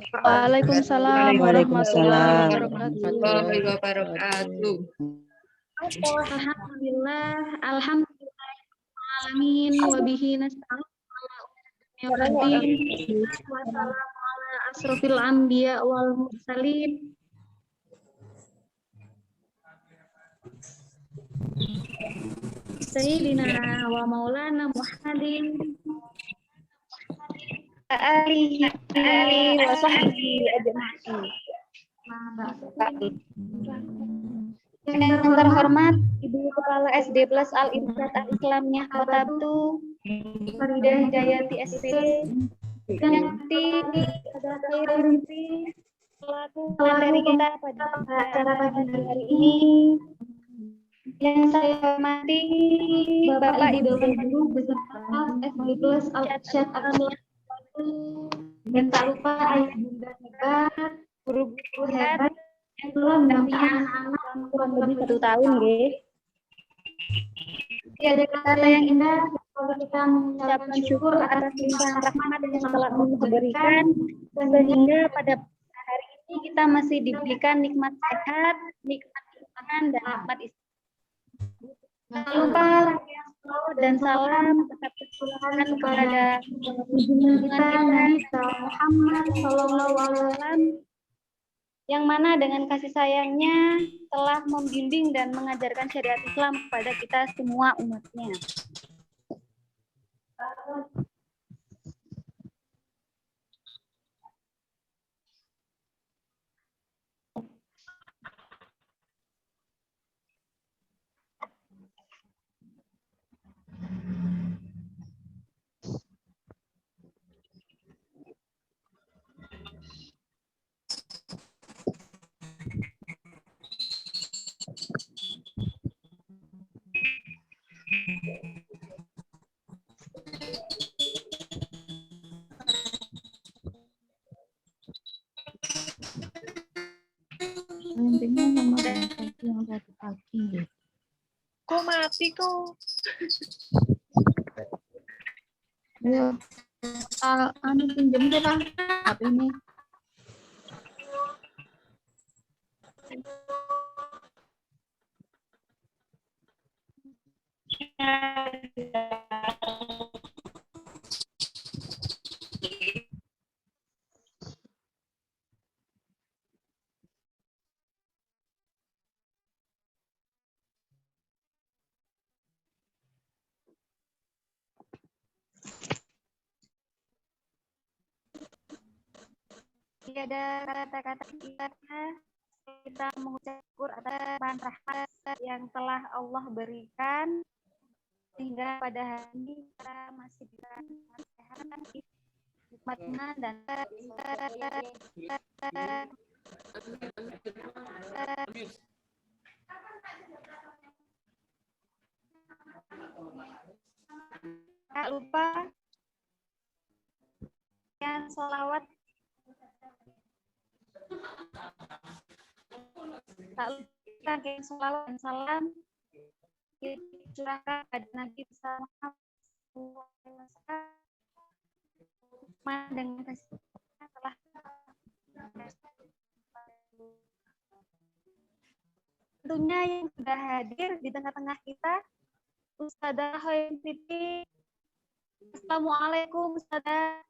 Waalaikumsalam warahmatullahi wabarakatuh. warahmatullahi wabarakatuh. Alhamdulillah, alamin wa bihi nasta'in ala umurid wa salam ala asrofil anbiya wal mursalin. Sayyidina wa maulana Muhammadin alihi wa sahbihi ajma'in. Yang terhormat Ibu Kepala SD Plus Al Irsyad Al Islamiyah Kota Batu, Faridah Hidayati SPD, yang pada Khairul selaku materi kita pada acara pagi hari ini. Yang saya hormati Bapak Ibu Guru beserta SD Plus Al Irsyad Al Islamiyah Batu, dan tak lupa ayah bunda hebat, guru-guru hebat yang telah mendampingi anak-anak kurang lebih 1 tahun, nggih. Tiada kata yang indah kalau kita mengucapkan syukur atas limpahan rahmat yang telah Allah berikan, sehingga pada hari ini kita masih diberikan nikmat sehat, nikmat iman, dan nikmat istirahat. Jangan lupa salawat dan salam tetap tercurahkan kepada junjungan kita Nabi Muhammad SAW, yang mana dengan kasih sayangnya telah membimbing dan mengajarkan syariat Islam kepada kita semua umatnya. Intinya nomor yang tadi pagi. Kok mati kok? Ayo, anu pinjem deh lah HP ini. Tiada kata-kata kita mengucap syukur atas rahmat yang telah Allah berikan, sehingga pada hari ini kita masih diberikan sehat, nikmat iman, dan tak lupa yang selawat, tak lupa yang selawat dan salam dicurahkan pada Nabi Muhammad dengan kasih telah tentunya yang sudah hadir di tengah-tengah kita, Ustadzah Hoyim Siti. Assalamualaikum Ustadzah.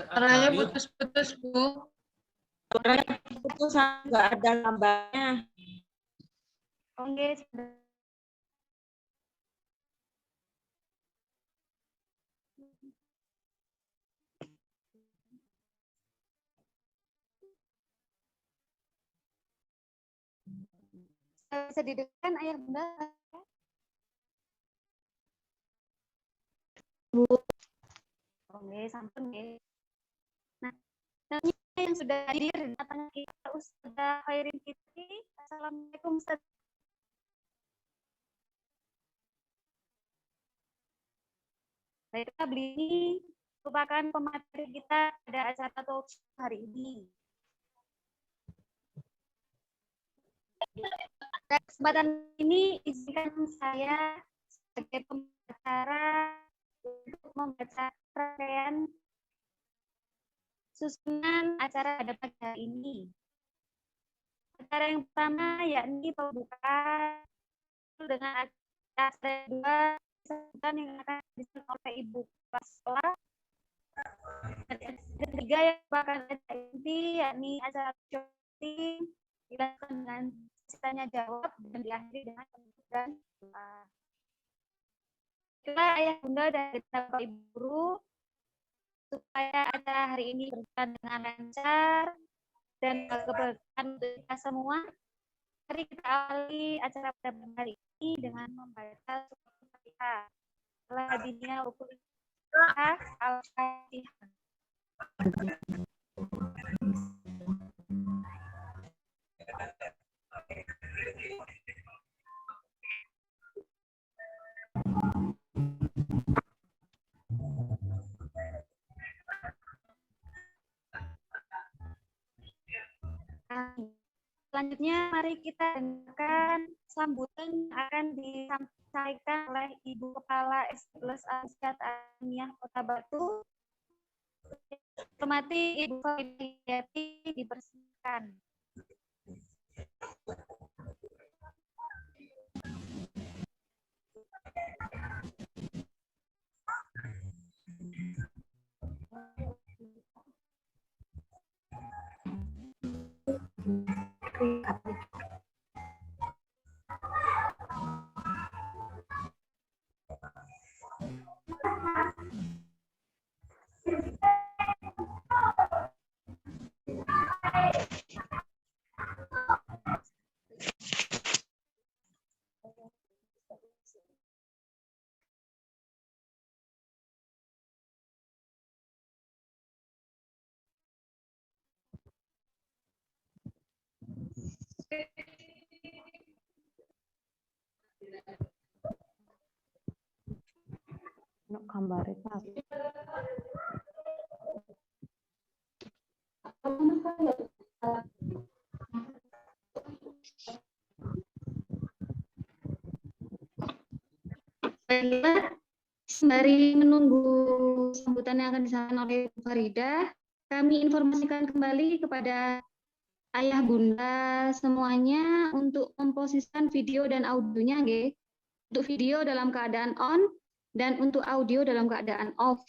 Suaranya putus-putus, Bu. Suaranya putus, nggak ada lambangnya. Oke, bisa didengarkan ayah bunda? Bu. Oke, sampun nggih. Nah, Namanya yang sudah hadir datang kita Ustazah Khairin Fitri. Assalamualaikum Ustaz. Baiklah, beli ini merupakan pemateri kita pada acara talk show hari ini. Pada kesempatan ini izinkan saya sebagai pembicara untuk membaca rangkaian susunan acara pada pagi hari ini. Acara yang pertama yakni pembukaan dengan acara dua yang akan disampaikan oleh Ibu Kepala Sekolah. Dan ketiga yang merupakan acara inti yakni acara shooting dilakukan dengan tanya jawab dan diakhiri dengan penutupan doa. Itulah ayah bunda dari Bapak Ibu guru supaya acara hari ini berjalan dengan lancar dan keberkahan untuk kita semua. Mari kita awali acara pada hari ini dengan membaca surat Al-Fatihah. Al-Fatihah Al-Fatihah. Selanjutnya mari kita dengarkan sambutan yang akan disampaikan oleh Ibu Kepala S12 Al-Isyad Aliyah Kota Batu. Hormati Ibu Faidiati dipersilakan. Gambar itu. Baiklah, sembari menunggu sambutan yang akan disampaikan oleh Bu Faridah, kami informasikan kembali kepada ayah bunda semuanya untuk memposisikan video dan audionya, nggih. Untuk video dalam keadaan on dan untuk audio dalam keadaan off.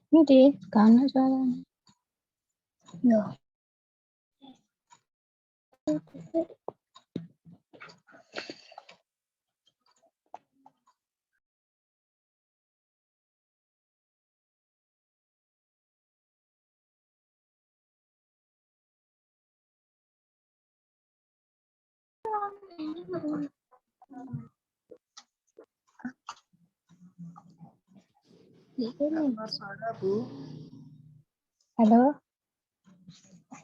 Ini di kanan soalnya. Ya. Halo,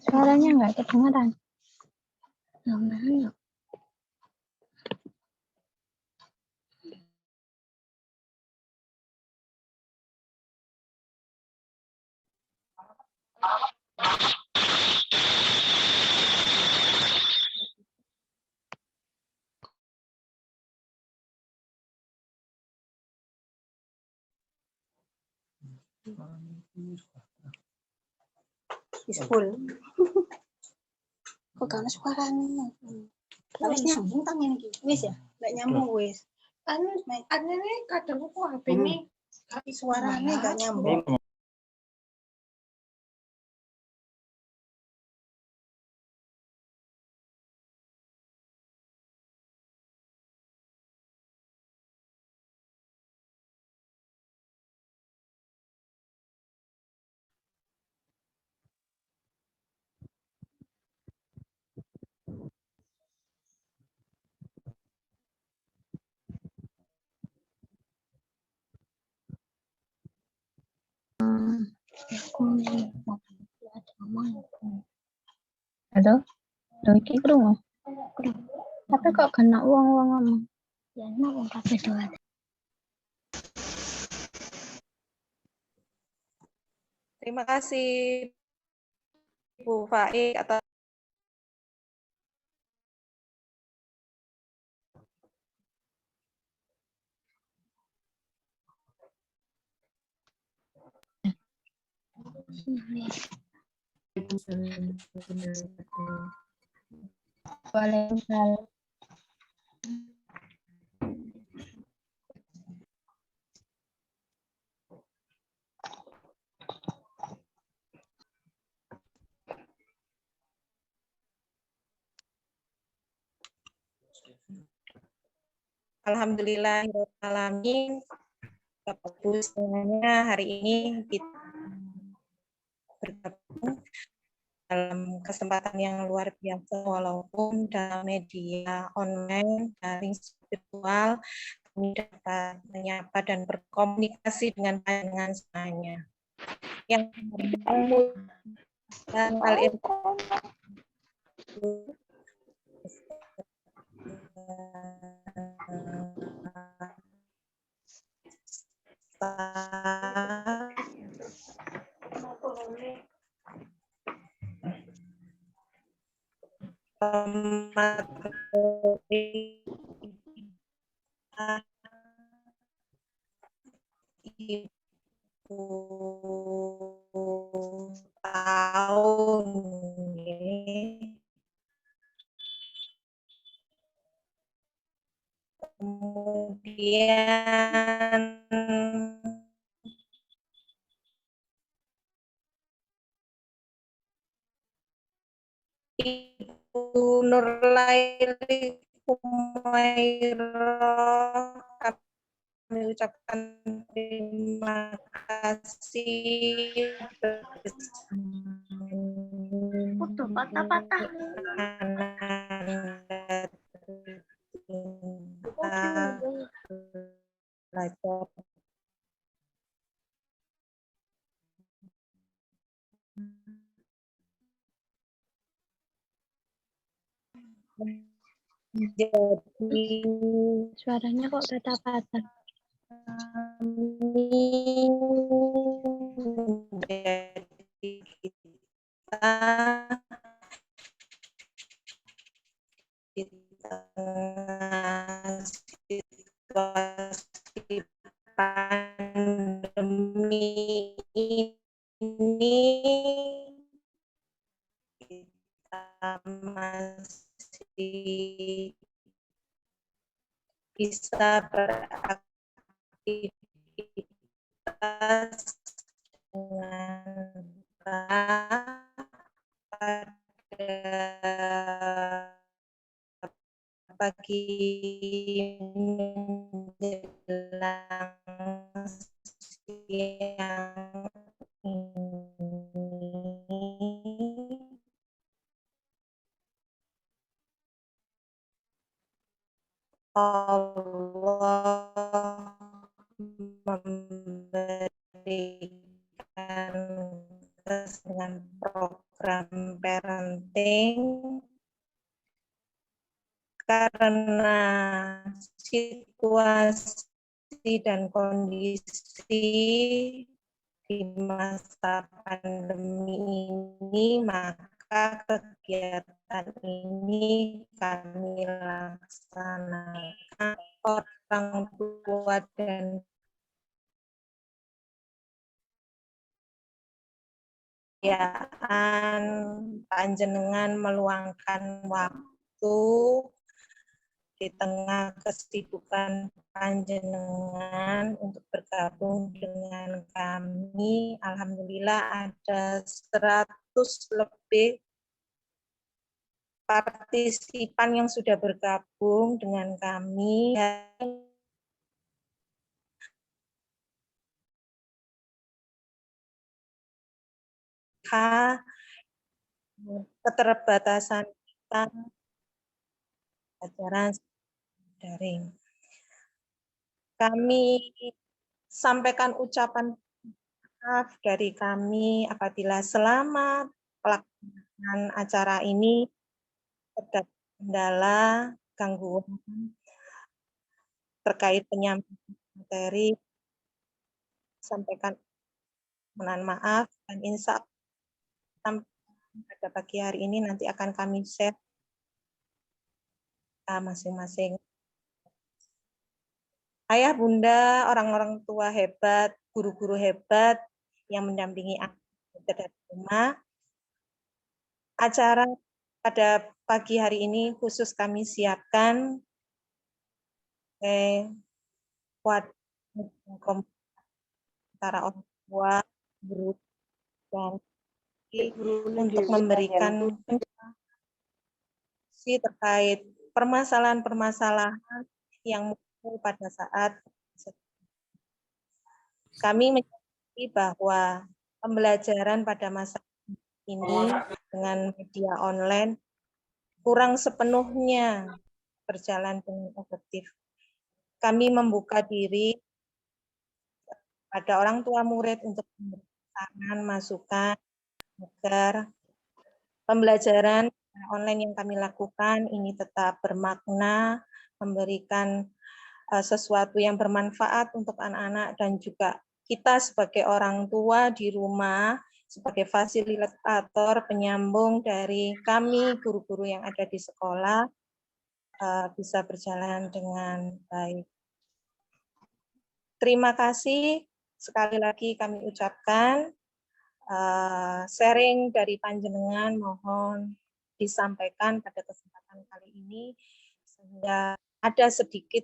suaranya nggak kedengaran. Namanya. full. Kok gak ada suaranya? Wis nyambung ta ngene iki. Wis ya, lek nyambung wis. Anu nih kadang kok HP ini gak suarane gak nyambung. Halo, lho iki krungu. Tapi kok kena uang-uang ngomong. Ya enak wong kabeh doa. Terima kasih Bu Faik atas Waalaikumsalam. Alhamdulillahirrahmanirrahim. Bapak Ibu semuanya, hari ini kita bergabung dalam kesempatan yang luar biasa, walaupun dalam media online, daring virtual, kami dapat menyapa dan berkomunikasi dengan pandangan semuanya. Yang dan Ibu tahun ini, kemudian Ibu Nurlaili Humairah, kami ucapkan terima kasih Udah patah-patah. belajar jadi Suaranya kok patah-patah. kami menjadi kita di tengah situasi pandemi ini, kita masih bisa beraktivitas dengan pada pagi menjelang siang ini. Allah memberikan dengan program parenting karena situasi dan kondisi di masa pandemi ini, maka kegiatan ini kami laksanakan. Orang tua dan panjenengan meluangkan waktu di tengah kesibukan panjenengan untuk bergabung dengan kami. Alhamdulillah ada 100 lebih partisipan yang sudah bergabung dengan kami. Keterbatasan kita pelajaran daring. Kami sampaikan ucapan maaf dari kami apabila selama pelaksanaan acara ini terdapat kendala, gangguan terkait penyampaian materi. Sampaikan mohon maaf dan insya Allah pada pagi hari ini nanti akan kami share masing-masing. Ayah, bunda, orang-orang tua hebat, guru-guru hebat yang mendampingi anak dari rumah. Acara pada pagi hari ini khusus kami siapkan antara orang tua, guru, dan untuk memberikan informasi terkait permasalahan-permasalahan yang muncul pada saat kami menyadari bahwa pembelajaran pada masa ini dengan media online kurang sepenuhnya berjalan dengan efektif. Kami membuka diri pada orang tua murid untuk memberikan masukan agar pembelajaran online yang kami lakukan ini tetap bermakna, memberikan sesuatu yang bermanfaat untuk anak-anak dan juga kita sebagai orang tua di rumah, sebagai fasilitator penyambung dari kami guru-guru yang ada di sekolah bisa berjalan dengan baik. Terima kasih sekali lagi kami ucapkan. Sharing dari panjenengan mohon disampaikan pada kesempatan kali ini sehingga ada sedikit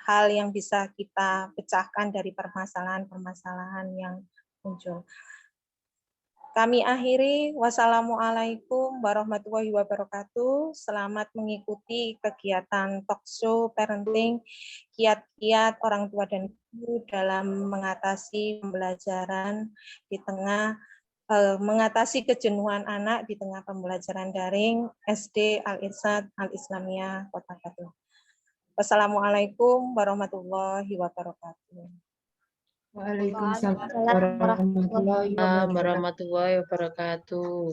hal yang bisa kita pecahkan dari permasalahan-permasalahan yang muncul. Kami akhiri, wassalamualaikum warahmatullahi wabarakatuh. Selamat mengikuti kegiatan talkshow parenting, kiat-kiat orang tua dan ibu dalam mengatasi pembelajaran di tengah mengatasi kejenuhan anak di tengah pembelajaran daring SD Al-Irsyad Al-Islamiyah Kota Batu. Wassalamualaikum warahmatullahi wabarakatuh. Waalaikumsalam warahmatullahi wabarakatuh.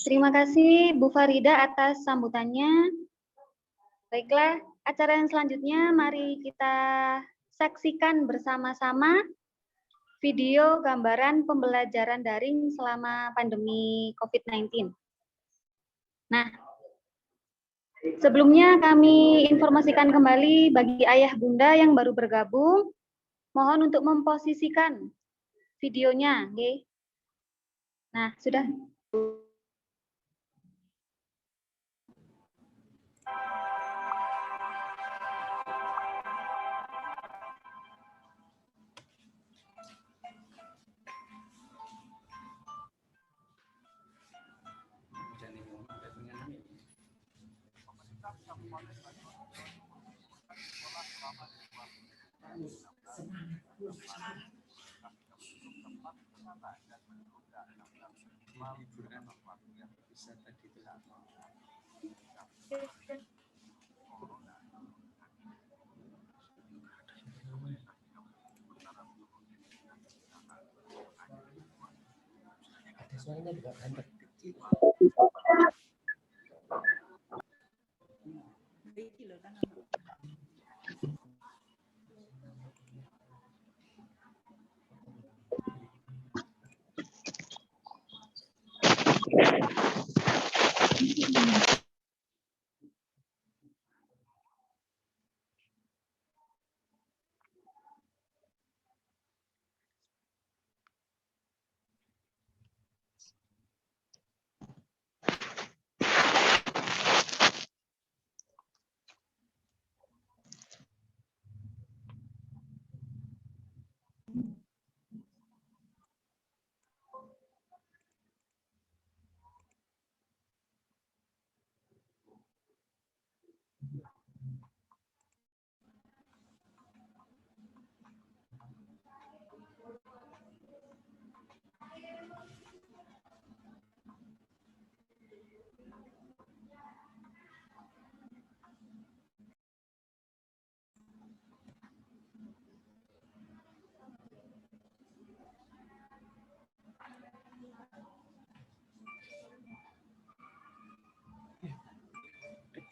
Terima kasih Bu Farida atas sambutannya. Baiklah, acara yang selanjutnya mari kita saksikan bersama-sama video gambaran pembelajaran daring selama pandemi COVID-19. Nah, sebelumnya kami informasikan kembali bagi ayah bunda yang baru bergabung, mohon untuk memposisikan videonya. Okay? Nah, sudah. Suaranya juga pendek kecil.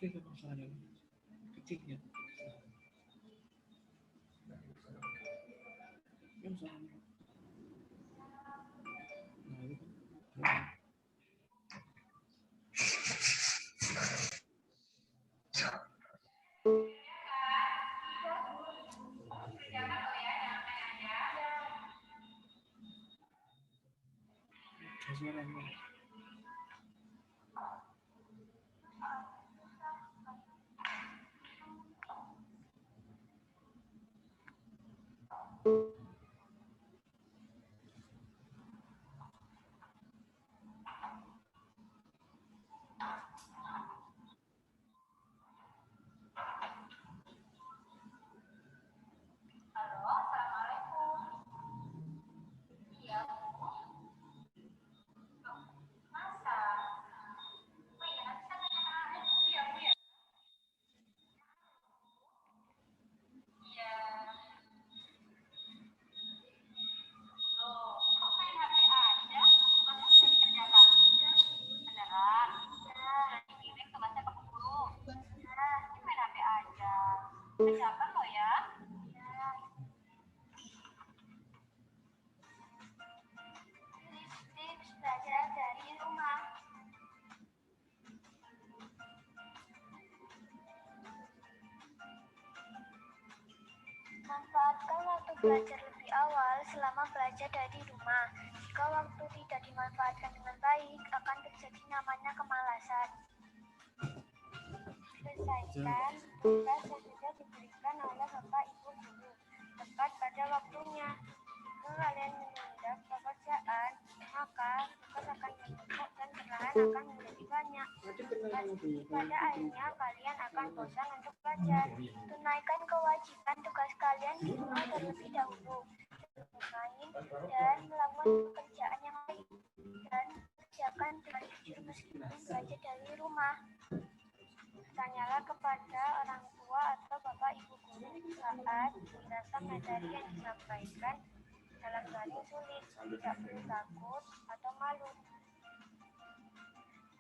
Tapi kan masalahnya kecilnya. Kan masalahnya. Nah, itu kan. Suaranya. Manfaatkan waktu belajar lebih awal selama belajar dari rumah. Jika waktu tidak dimanfaatkan dengan baik, akan terjadi namanya kemalasan. Selesaikan tugas yang sudah diberikan oleh Bapak Ibu Guru tepat pada waktunya. Jika kalian menunda pekerjaan, maka tugas akan menumpuk dan perlahan akan menjadi banyak. Pada akhirnya kalian akan bosan untuk belajar. Tunaikan kewajiban tugas kalian di rumah terlebih dahulu, bermain dan melakukan pekerjaan yang lain, dan kerjakan dengan jujur meskipun belajar dari rumah. Tanyalah kepada orang tua atau bapak ibu guru saat dirasa materi yang disampaikan dalam hal yang sulit. Tidak perlu takut atau malu.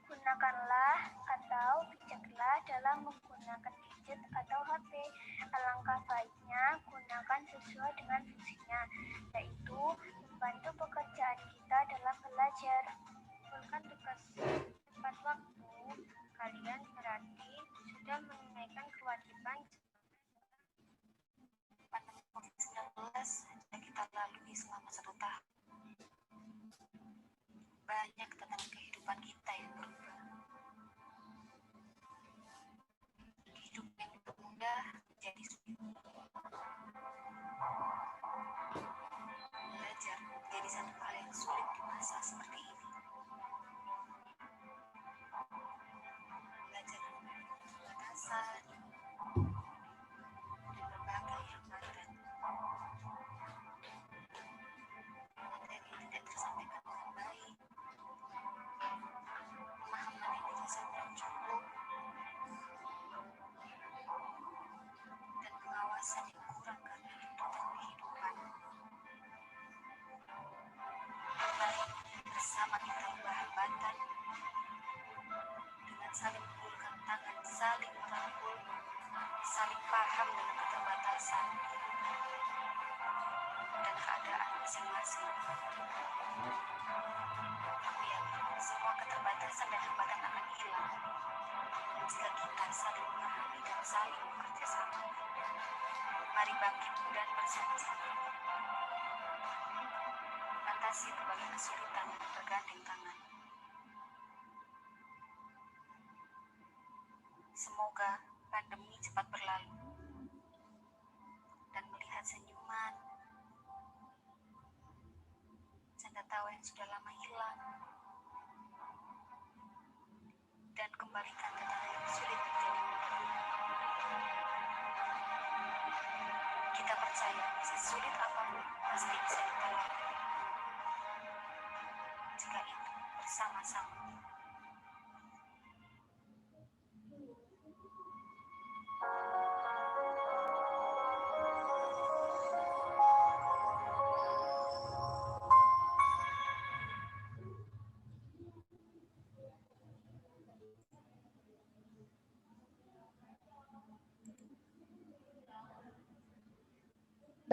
Gunakanlah atau bijaklah dalam menggunakan gadget atau HP. Alangkah baiknya gunakan sesuai dengan fungsinya, yaitu membantu pekerjaan kita dalam belajar. Kumpulkan tugas tepat waktu kalian berarti sudah menunaikan kewajiban. Pandemi COVID-19 yang kita lalui selama 1 tahun. Banyak tentang kehidupan kita yang berubah. Hidup yang mudah menjadi sulit. Belajar menjadi satu hal yang sulit di masa seperti ini. Belajar batasan dan berbagai hambatan. Materi yang tidak tersampaikan dengan baik. Pemahaman yang dirasa belum cukup. Dan pengawasan yang kurang karena tuntutan kehidupan. Mari bersama kita ubah hambatan dengan saling mengulurkan tangan, saling merangkul, saling paham dengan keterbatasan dan keadaan masing-masing. Aku yakin semua keterbatasan dan hambatan akan hilang jika kita saling memahami dan saling bekerja sama. Mari bangkit dan bersama-sama mengatasi berbagai kesulitan bergandeng tangan. Semoga pandemi cepat berlalu dan melihat senyuman, canda tawa yang sudah lama hilang, dan kembalikan tetangga yang sulit menjadi mudah. Kita percaya sesulit apapun pasti bisa kita lalui. Jika itu bersama-sama.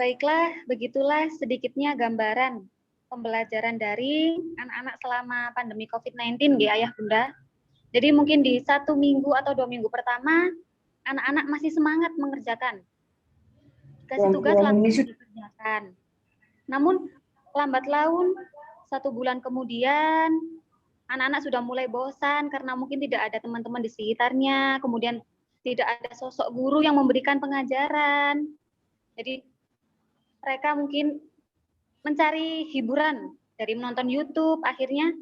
Baiklah, begitulah sedikitnya gambaran pembelajaran daring anak-anak selama pandemi COVID-19 ya Ayah Bunda. Jadi mungkin di 1 minggu atau 2 minggu pertama, anak-anak masih semangat mengerjakan. Kasih tugas langsung dikerjakan. Namun lambat laun 1 bulan kemudian, anak-anak sudah mulai bosan karena mungkin tidak ada teman-teman di sekitarnya, kemudian tidak ada sosok guru yang memberikan pengajaran. Jadi mereka mungkin mencari hiburan dari menonton YouTube, akhirnya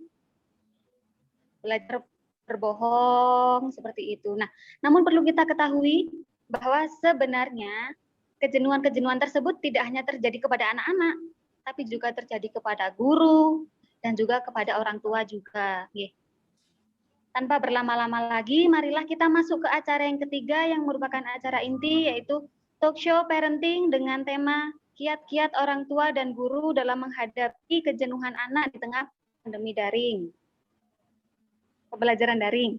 belajar berbohong seperti itu. Nah, namun perlu kita ketahui bahwa sebenarnya kejenuhan-kejenuhan tersebut tidak hanya terjadi kepada anak-anak, tapi juga terjadi kepada guru dan juga kepada orang tua juga. Tanpa berlama-lama lagi, marilah kita masuk ke acara yang ketiga yang merupakan acara inti, yaitu talk show parenting dengan tema kiat-kiat orang tua dan guru dalam menghadapi kejenuhan anak di tengah pandemi daring. Pembelajaran daring.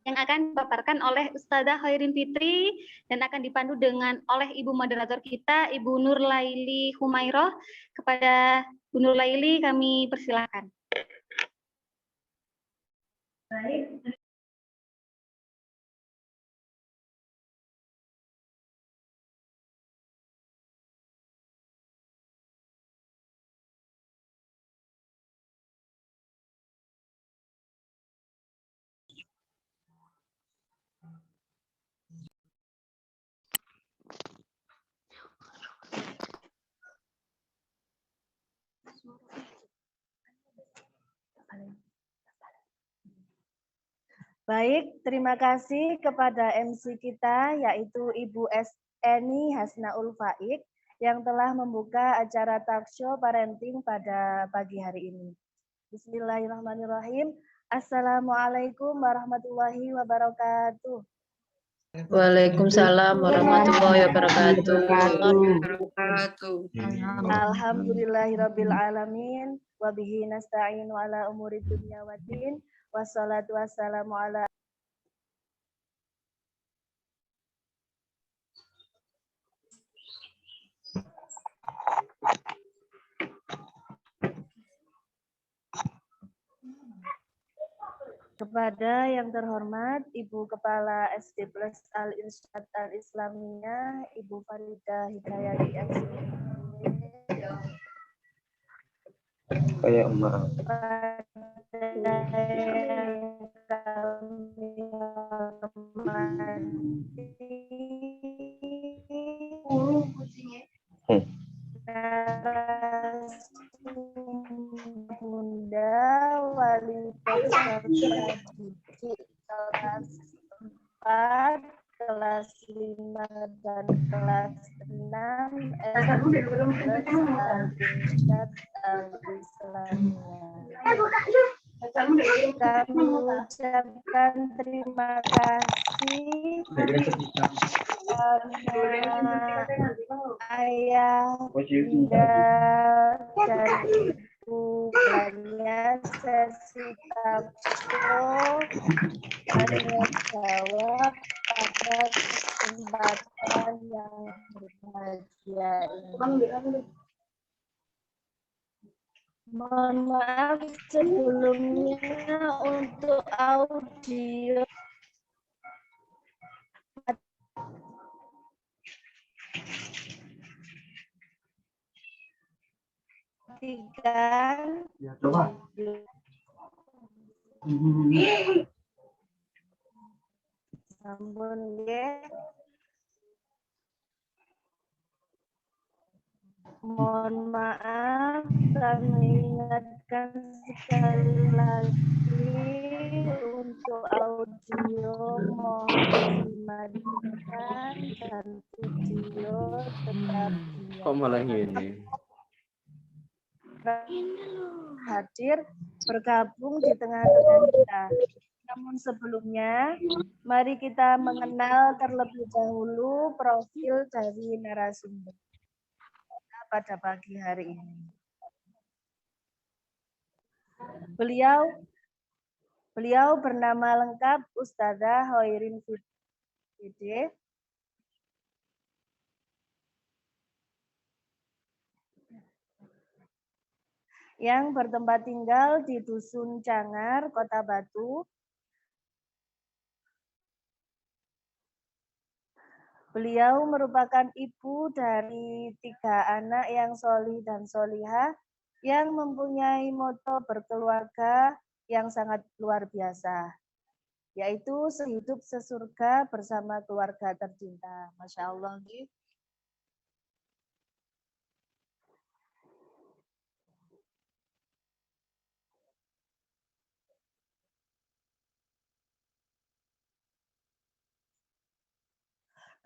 Yang akan dipaparkan oleh Ustazah Khairin Fitri dan akan dipandu oleh Ibu moderator kita, Ibu Nur Laili Humairoh. Kepada Bu Nur Laili kami persilakan. Baik. Baik, terima kasih kepada MC kita, yaitu Ibu Eni Hasnaul Faik, yang telah membuka acara talk show parenting pada pagi hari ini. Bismillahirrahmanirrahim. Assalamualaikum warahmatullahi wabarakatuh. Waalaikumsalam warahmatullahi wabarakatuh. Alhamdulillahirabbil alamin wa bihi nasta'in ala umuri dunya waddin. Wassalatu wassalamu ala kepada yang terhormat Ibu Kepala SD Plus Al-Irsyad Al-Islamiyah, Ibu Faridah Hidayati SPG. Kayak emak. Bunda Wali Peserta Didik kelas 4, kelas 5 dan kelas 6 SD Al-Irsyad Al-Islamiyah. Kami ucapkan terima kasih karena ayah, bunda, dan ibu banyak sesi talkshow menjawab pada kesempatan yang berbahagia ini. Mohon maaf sebelumnya untuk audio matikan. Ya, coba. Sampun ya. Mohon maaf, kami ingatkan sekali lagi untuk audio mohon dimatikan dan video tetap Kok malah gini? hadir bergabung di tengah-tengah kita. Namun sebelumnya, mari kita mengenal terlebih dahulu profil dari narasumber pada pagi hari ini. Beliau bernama lengkap Ustazah Khairin Fitri, yang bertempat tinggal di Dusun Cangar, Kota Batu. Beliau merupakan ibu dari 3 anak yang solih dan solihah yang mempunyai moto berkeluarga yang sangat luar biasa, yaitu sehidup sesurga bersama keluarga tercinta. Masya Allah.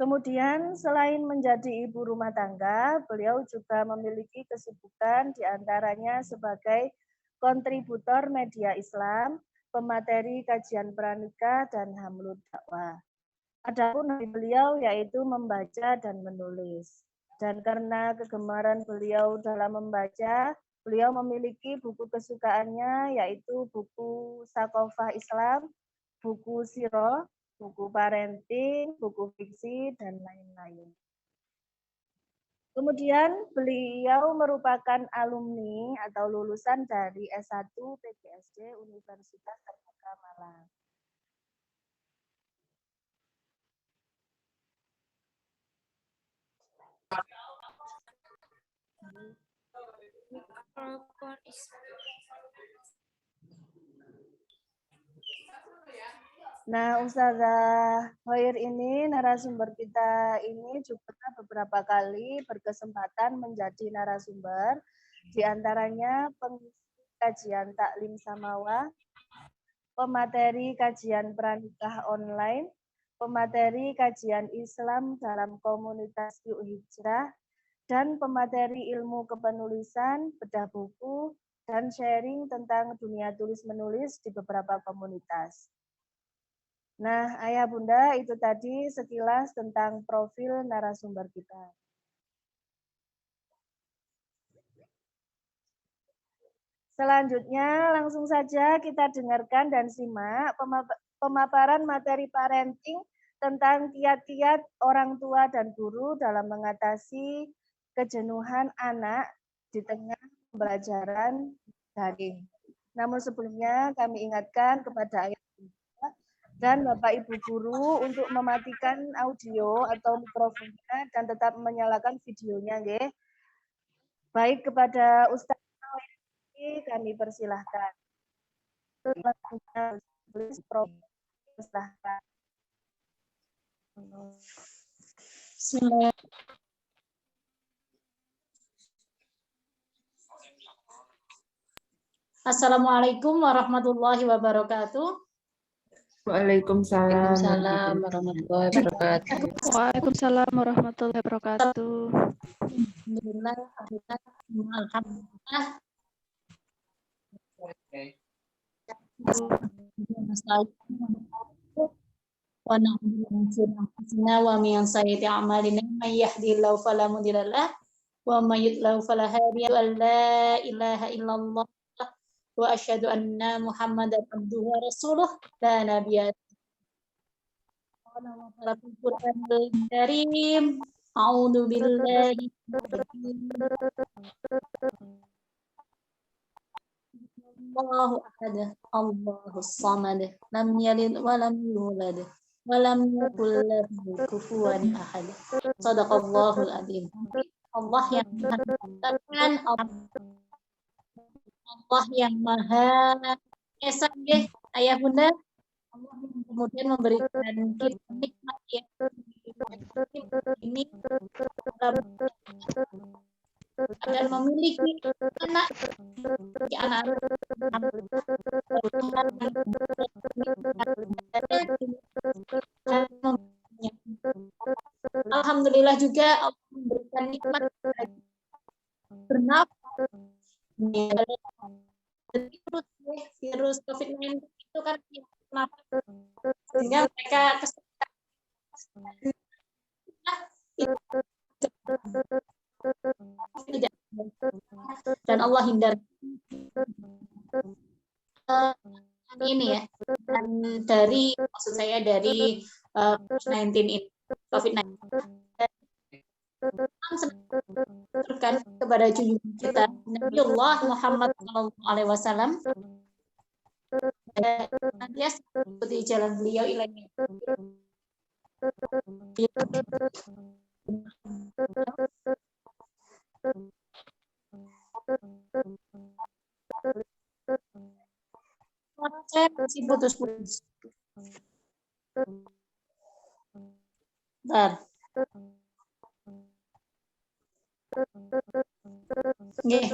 Kemudian selain menjadi ibu rumah tangga, beliau juga memiliki kesibukan diantaranya sebagai kontributor media Islam, pemateri kajian pranikah, dan hamlud dakwah. Adapun hobi beliau yaitu membaca dan menulis. Dan karena kegemaran beliau dalam membaca, beliau memiliki buku kesukaannya yaitu buku Sakofah Islam, buku Sirah, buku parenting, buku fiksi, dan lain-lain. Kemudian beliau merupakan alumni atau lulusan dari S1 PGSD Universitas Terbuka Malang. Nah, Ustazah Hoir ini, narasumber kita ini juga beberapa kali berkesempatan menjadi narasumber, diantaranya pengisi kajian taklim samawah, pemateri kajian pranikah online, pemateri kajian Islam dalam komunitas Yuk Hijrah, dan pemateri ilmu kepenulisan, bedah buku, dan sharing tentang dunia tulis-menulis di beberapa komunitas. Nah, Ayah Bunda, itu tadi sekilas tentang profil narasumber kita. Selanjutnya, langsung saja kita dengarkan dan simak pemaparan materi parenting tentang kiat-kiat orang tua dan guru dalam mengatasi kejenuhan anak di tengah pembelajaran daring. Namun sebelumnya kami ingatkan kepada Ayah Bunda dan Bapak Ibu Guru untuk mematikan audio atau mikrofonnya dan tetap menyalakan videonya, nggih. Baik, kepada Ustaz kami persilahkan. Silahkan. Bismillah. Assalamualaikum warahmatullahi wabarakatuh. Waalaikumsalam. Waalaikumsalam warahmatullahi wabarakatuh. Waalaikumsalam warahmatullahi wabarakatuh. Alhamdulillah, alhamdulillah. Wa na'udzubillahi wa min sayyiati a'malina may yahdihillahu fala mudilla lahu wa may yudlil fala hadiya lahu. La ilaha illallah wa asyhadu anna Muhammadan abduhu wa rasuluh la nabiyya Al-Qur'anul Karim. A'udzu billahi Allahu ahad, Allahus samad, lam yalid wa lam yulad wa lam yakul lahu kufuwan ahad. Shadaqallahul adzim. Allah yang Maha mengatakan, Allah yang Maha Esa, Ayah Bunda. Allah yang kemudian memberikan kita nikmat yang ini dan memiliki anak alhamdulillah juga Allah memberikan nikmat bernafas. Virus COVID-19 itu kan nafas, sehingga mereka tidak, dan Allah hindari ini ya, dan dari maksud saya dari COVID-19 ini. Salam kepada junjungan kita Nabiullah Muhammad SAW. Nanti ikuti jalan beliau ilahi. Saya masih putus-putus. Bentar. Nggih.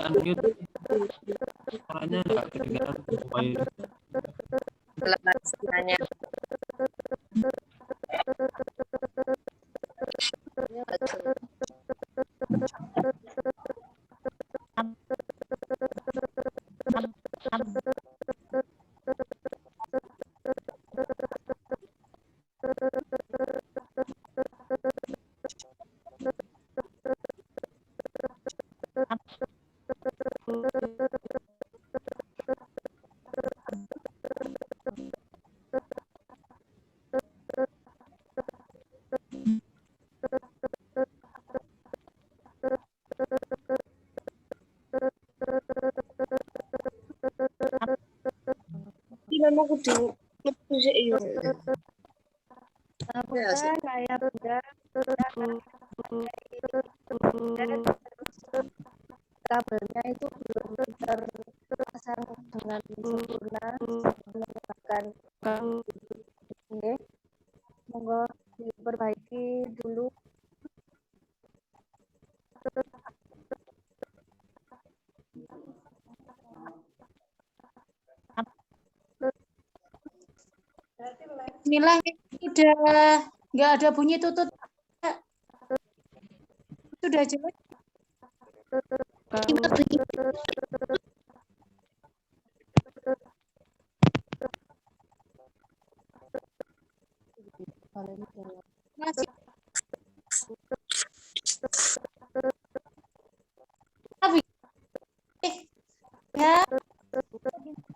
unmute suaranya nggak kedengaran mobile. Bukan, ayah bunda. Kabelnya itu belum terpasang dengan sempurna, menyebabkan ini. Monggo diperbaiki dulu. Bismillah, sudah nggak ada bunyi tutut. Sudah jelas. Masih.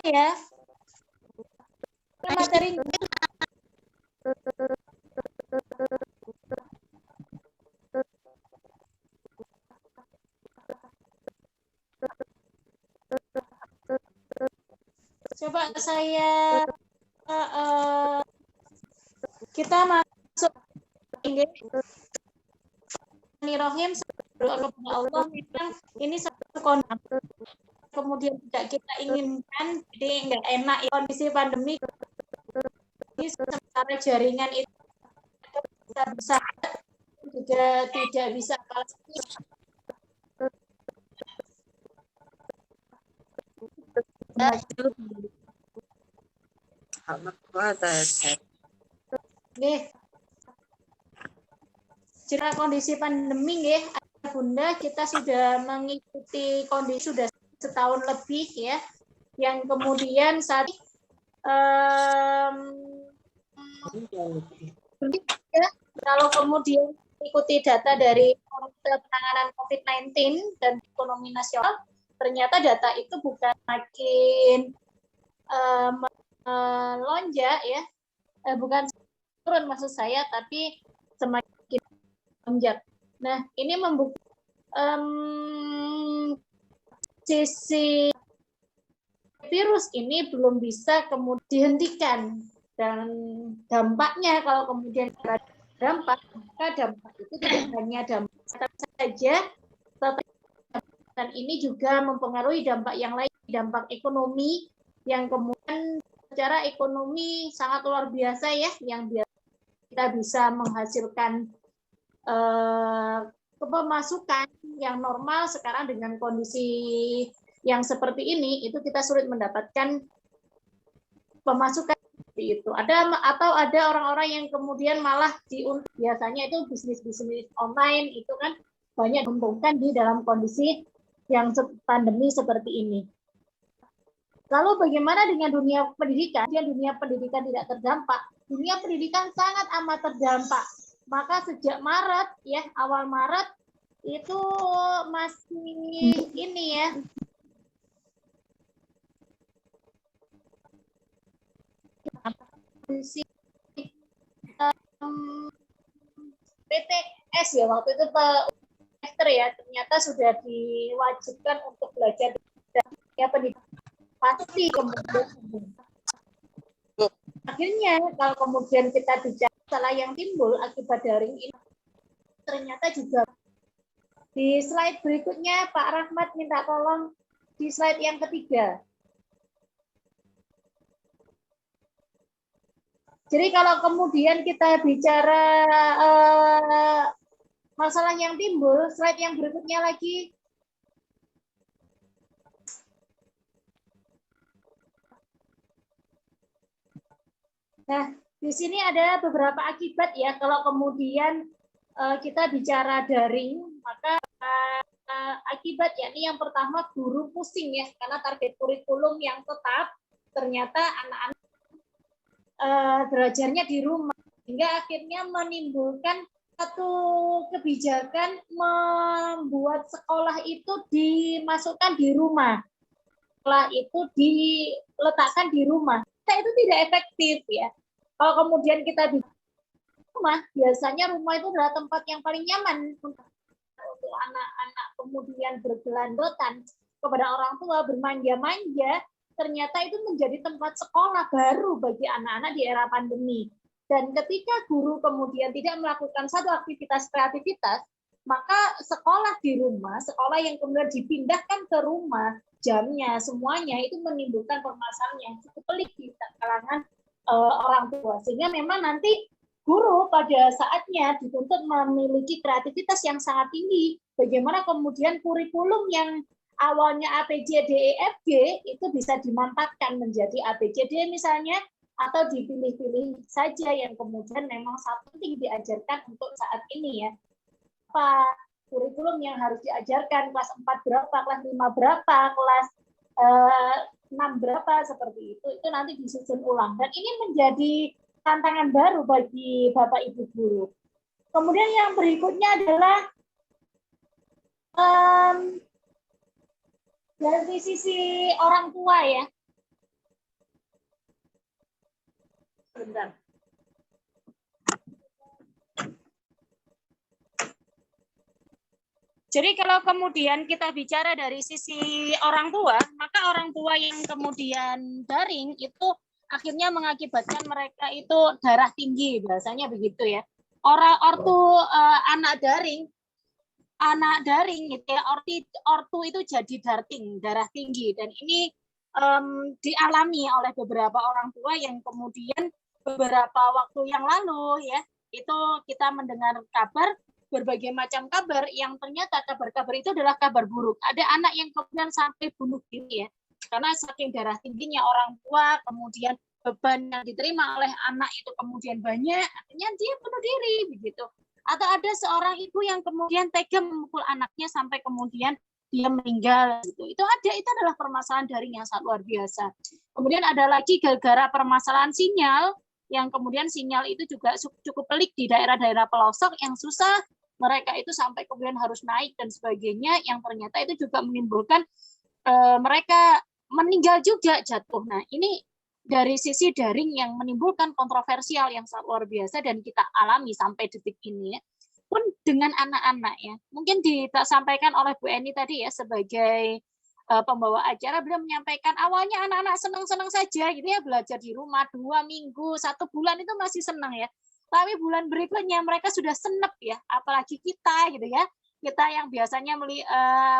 Ya. Materi coba saya kita masuk Bismillahirrahmanirrahim, berdoa kepada Allah. Memang ini satu kondisi kemudian tidak kita inginkan, jadi nggak enak ya, kondisi pandemi ini sementara jaringan itu bisa juga tidak bisa Jika kondisi pandemi nggih, Bunda, kita sudah mengikuti kondisi sudah setahun lebih ya, yang kemudian saat ya, kalau kemudian ikuti data dari penanganan COVID-19 dan ekonomi nasional, ternyata data itu bukan makin melonjak ya, bukan turun maksud saya, tapi semakin melonjak. Nah, ini membuktikan sisi virus ini belum bisa kemudian dihentikan, dan dampaknya kalau kemudian ada dampak, maka dampak itu tidak hanya dampak saja, dan ini juga mempengaruhi dampak yang lain, dampak ekonomi yang kemudian secara ekonomi sangat luar biasa ya, yang kita bisa menghasilkan pemasukan yang normal. Sekarang dengan kondisi yang seperti ini, itu kita sulit mendapatkan pemasukan seperti itu. Atau ada orang-orang yang kemudian malah biasanya itu bisnis online itu kan banyak menguntungkan di dalam kondisi yang pandemi seperti ini. Lalu bagaimana dengan dunia pendidikan? Dunia pendidikan tidak terdampak. Dunia pendidikan sangat amat terdampak. Maka sejak Maret ya, awal Maret itu masih ini ya, PTS ya, waktu itu semester ya, ternyata sudah diwajibkan untuk belajar ya pendidikan, pasti kemudian akhirnya kalau kemudian kita bicara masalah yang timbul akibat daring ini, ternyata juga di slide berikutnya Pak Rahmat minta tolong di slide yang ketiga. Jadi kalau kemudian kita bicara masalah yang timbul, slide yang berikutnya lagi. Nah, di sini ada beberapa akibat ya kalau kemudian kita bicara daring, maka akibat yakni yang pertama guru pusing ya karena target kurikulum yang tetap ternyata anak-anak belajarnya di rumah sehingga akhirnya menimbulkan satu kebijakan membuat sekolah itu dimasukkan di rumah. Sekolah itu diletakkan di rumah. Nah, itu tidak efektif ya. Kalau kemudian kita di rumah, biasanya rumah itu adalah tempat yang paling nyaman untuk anak-anak kemudian bergelandotan kepada orang tua bermanja-manja, ternyata itu menjadi tempat sekolah baru bagi anak-anak di era pandemi. Dan ketika guru kemudian tidak melakukan satu aktivitas kreativitas, maka sekolah di rumah, sekolah yang kemudian dipindahkan ke rumah, jamnya, semuanya itu menimbulkan permasalahan yang cukup pelik di kalangan orang tua. Sehingga memang nanti guru pada saatnya dituntut memiliki kreativitas yang sangat tinggi. Bagaimana kemudian kurikulum yang awalnya ABCDEFG itu bisa dimanfaatkan menjadi ABCD misalnya, atau dipilih-pilih saja yang kemudian memang sangat penting diajarkan untuk saat ini ya. Apa kurikulum yang harus diajarkan, kelas 4 berapa, kelas 5 berapa, kelas 6 berapa, seperti itu nanti disusun ulang. Dan ini menjadi tantangan baru bagi Bapak Ibu guru. Kemudian yang berikutnya adalah dari sisi orang tua ya. Bentar. Jadi kalau kemudian kita bicara dari sisi orang tua, maka orang tua yang kemudian daring itu akhirnya mengakibatkan mereka itu darah tinggi, bahasanya begitu ya. Anak daring gitu ya, ortu itu jadi darah tinggi, dan ini dialami oleh beberapa orang tua yang kemudian beberapa waktu yang lalu ya, itu kita mendengar kabar, berbagai macam kabar yang ternyata kabar-kabar itu adalah kabar buruk. Ada anak yang kemudian sampai bunuh diri ya, karena saking darah tingginya orang tua, kemudian beban yang diterima oleh anak itu kemudian banyak, artinya dia bunuh diri begitu. Atau ada seorang ibu yang kemudian tega memukul anaknya sampai kemudian dia meninggal gitu. Itu adalah permasalahan daring yang sangat luar biasa. Kemudian ada lagi gara-gara permasalahan sinyal, yang kemudian sinyal itu juga cukup pelik di daerah-daerah pelosok yang susah, mereka itu sampai kemudian harus naik dan sebagainya, yang ternyata itu juga menimbulkan mereka meninggal juga, jatuh. Nah, ini dari sisi daring yang menimbulkan kontroversial yang sangat luar biasa dan kita alami sampai detik ini ya. Pun dengan anak-anak ya. Mungkin disampaikan oleh Bu Eni tadi ya sebagai pembawa acara, beliau menyampaikan awalnya anak-anak senang-senang saja gitu ya, belajar di rumah 2 minggu, 1 bulan itu masih senang ya. Tapi bulan berikutnya mereka sudah senep ya, apalagi kita gitu ya. Kita yang biasanya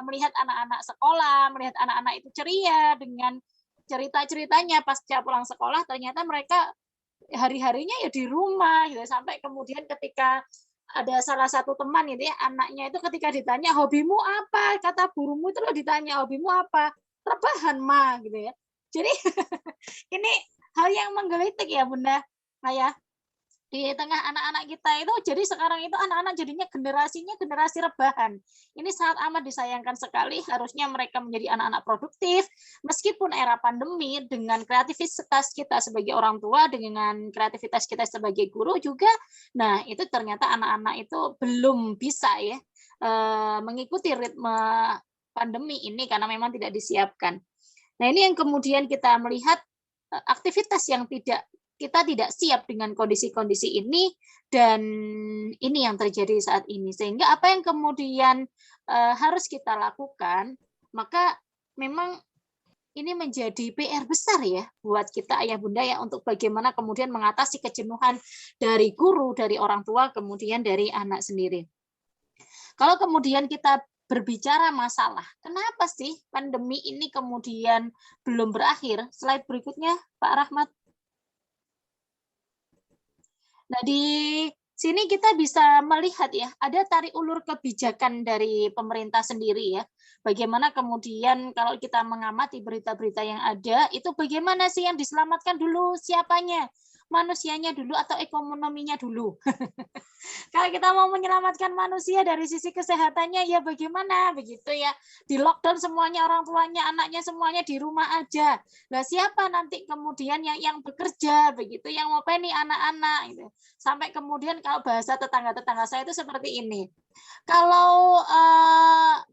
melihat anak-anak sekolah, melihat anak-anak itu ceria dengan cerita-ceritanya pasca pulang sekolah, ternyata mereka hari-harinya ya di rumah gitu. Sampai kemudian ketika ada salah satu teman itu ya, anaknya itu ketika ditanya hobimu apa, kata gurumu itu loh, ditanya hobimu apa, rebahan ma gitu ya. Jadi ini hal yang menggelitik ya Bunda, Ayah. Di tengah anak-anak kita itu, jadi sekarang itu anak-anak jadinya generasinya generasi rebahan. Ini sangat amat disayangkan sekali, harusnya mereka menjadi anak-anak produktif, meskipun era pandemi, dengan kreativitas kita sebagai orang tua, dengan kreativitas kita sebagai guru juga, nah itu ternyata anak-anak itu belum bisa ya mengikuti ritme pandemi ini karena memang tidak disiapkan. Nah ini yang kemudian kita melihat aktivitas yang kita tidak siap dengan kondisi-kondisi ini, dan ini yang terjadi saat ini. Sehingga apa yang kemudian harus kita lakukan, maka memang ini menjadi PR besar ya buat kita ayah bunda ya, untuk bagaimana kemudian mengatasi kejenuhan dari guru, dari orang tua, kemudian dari anak sendiri. Kalau kemudian kita berbicara masalah, kenapa sih pandemi ini kemudian belum berakhir? Slide berikutnya, Pak Rahmat. Nah, di sini kita bisa melihat ya, ada tarik ulur kebijakan dari pemerintah sendiri ya. Bagaimana kemudian kalau kita mengamati berita-berita yang ada, itu bagaimana sih yang diselamatkan dulu siapanya? manusianya dulu atau ekonominya dulu? Kalau kita mau menyelamatkan manusia dari sisi kesehatannya, ya bagaimana begitu ya? Di lockdown semuanya, orang tuanya, anaknya semuanya di rumah aja. Nah, siapa nanti kemudian yang bekerja begitu, yang mau nih anak-anak gitu. Sampai kemudian kalau bahasa tetangga-tetangga saya itu seperti ini. Kalau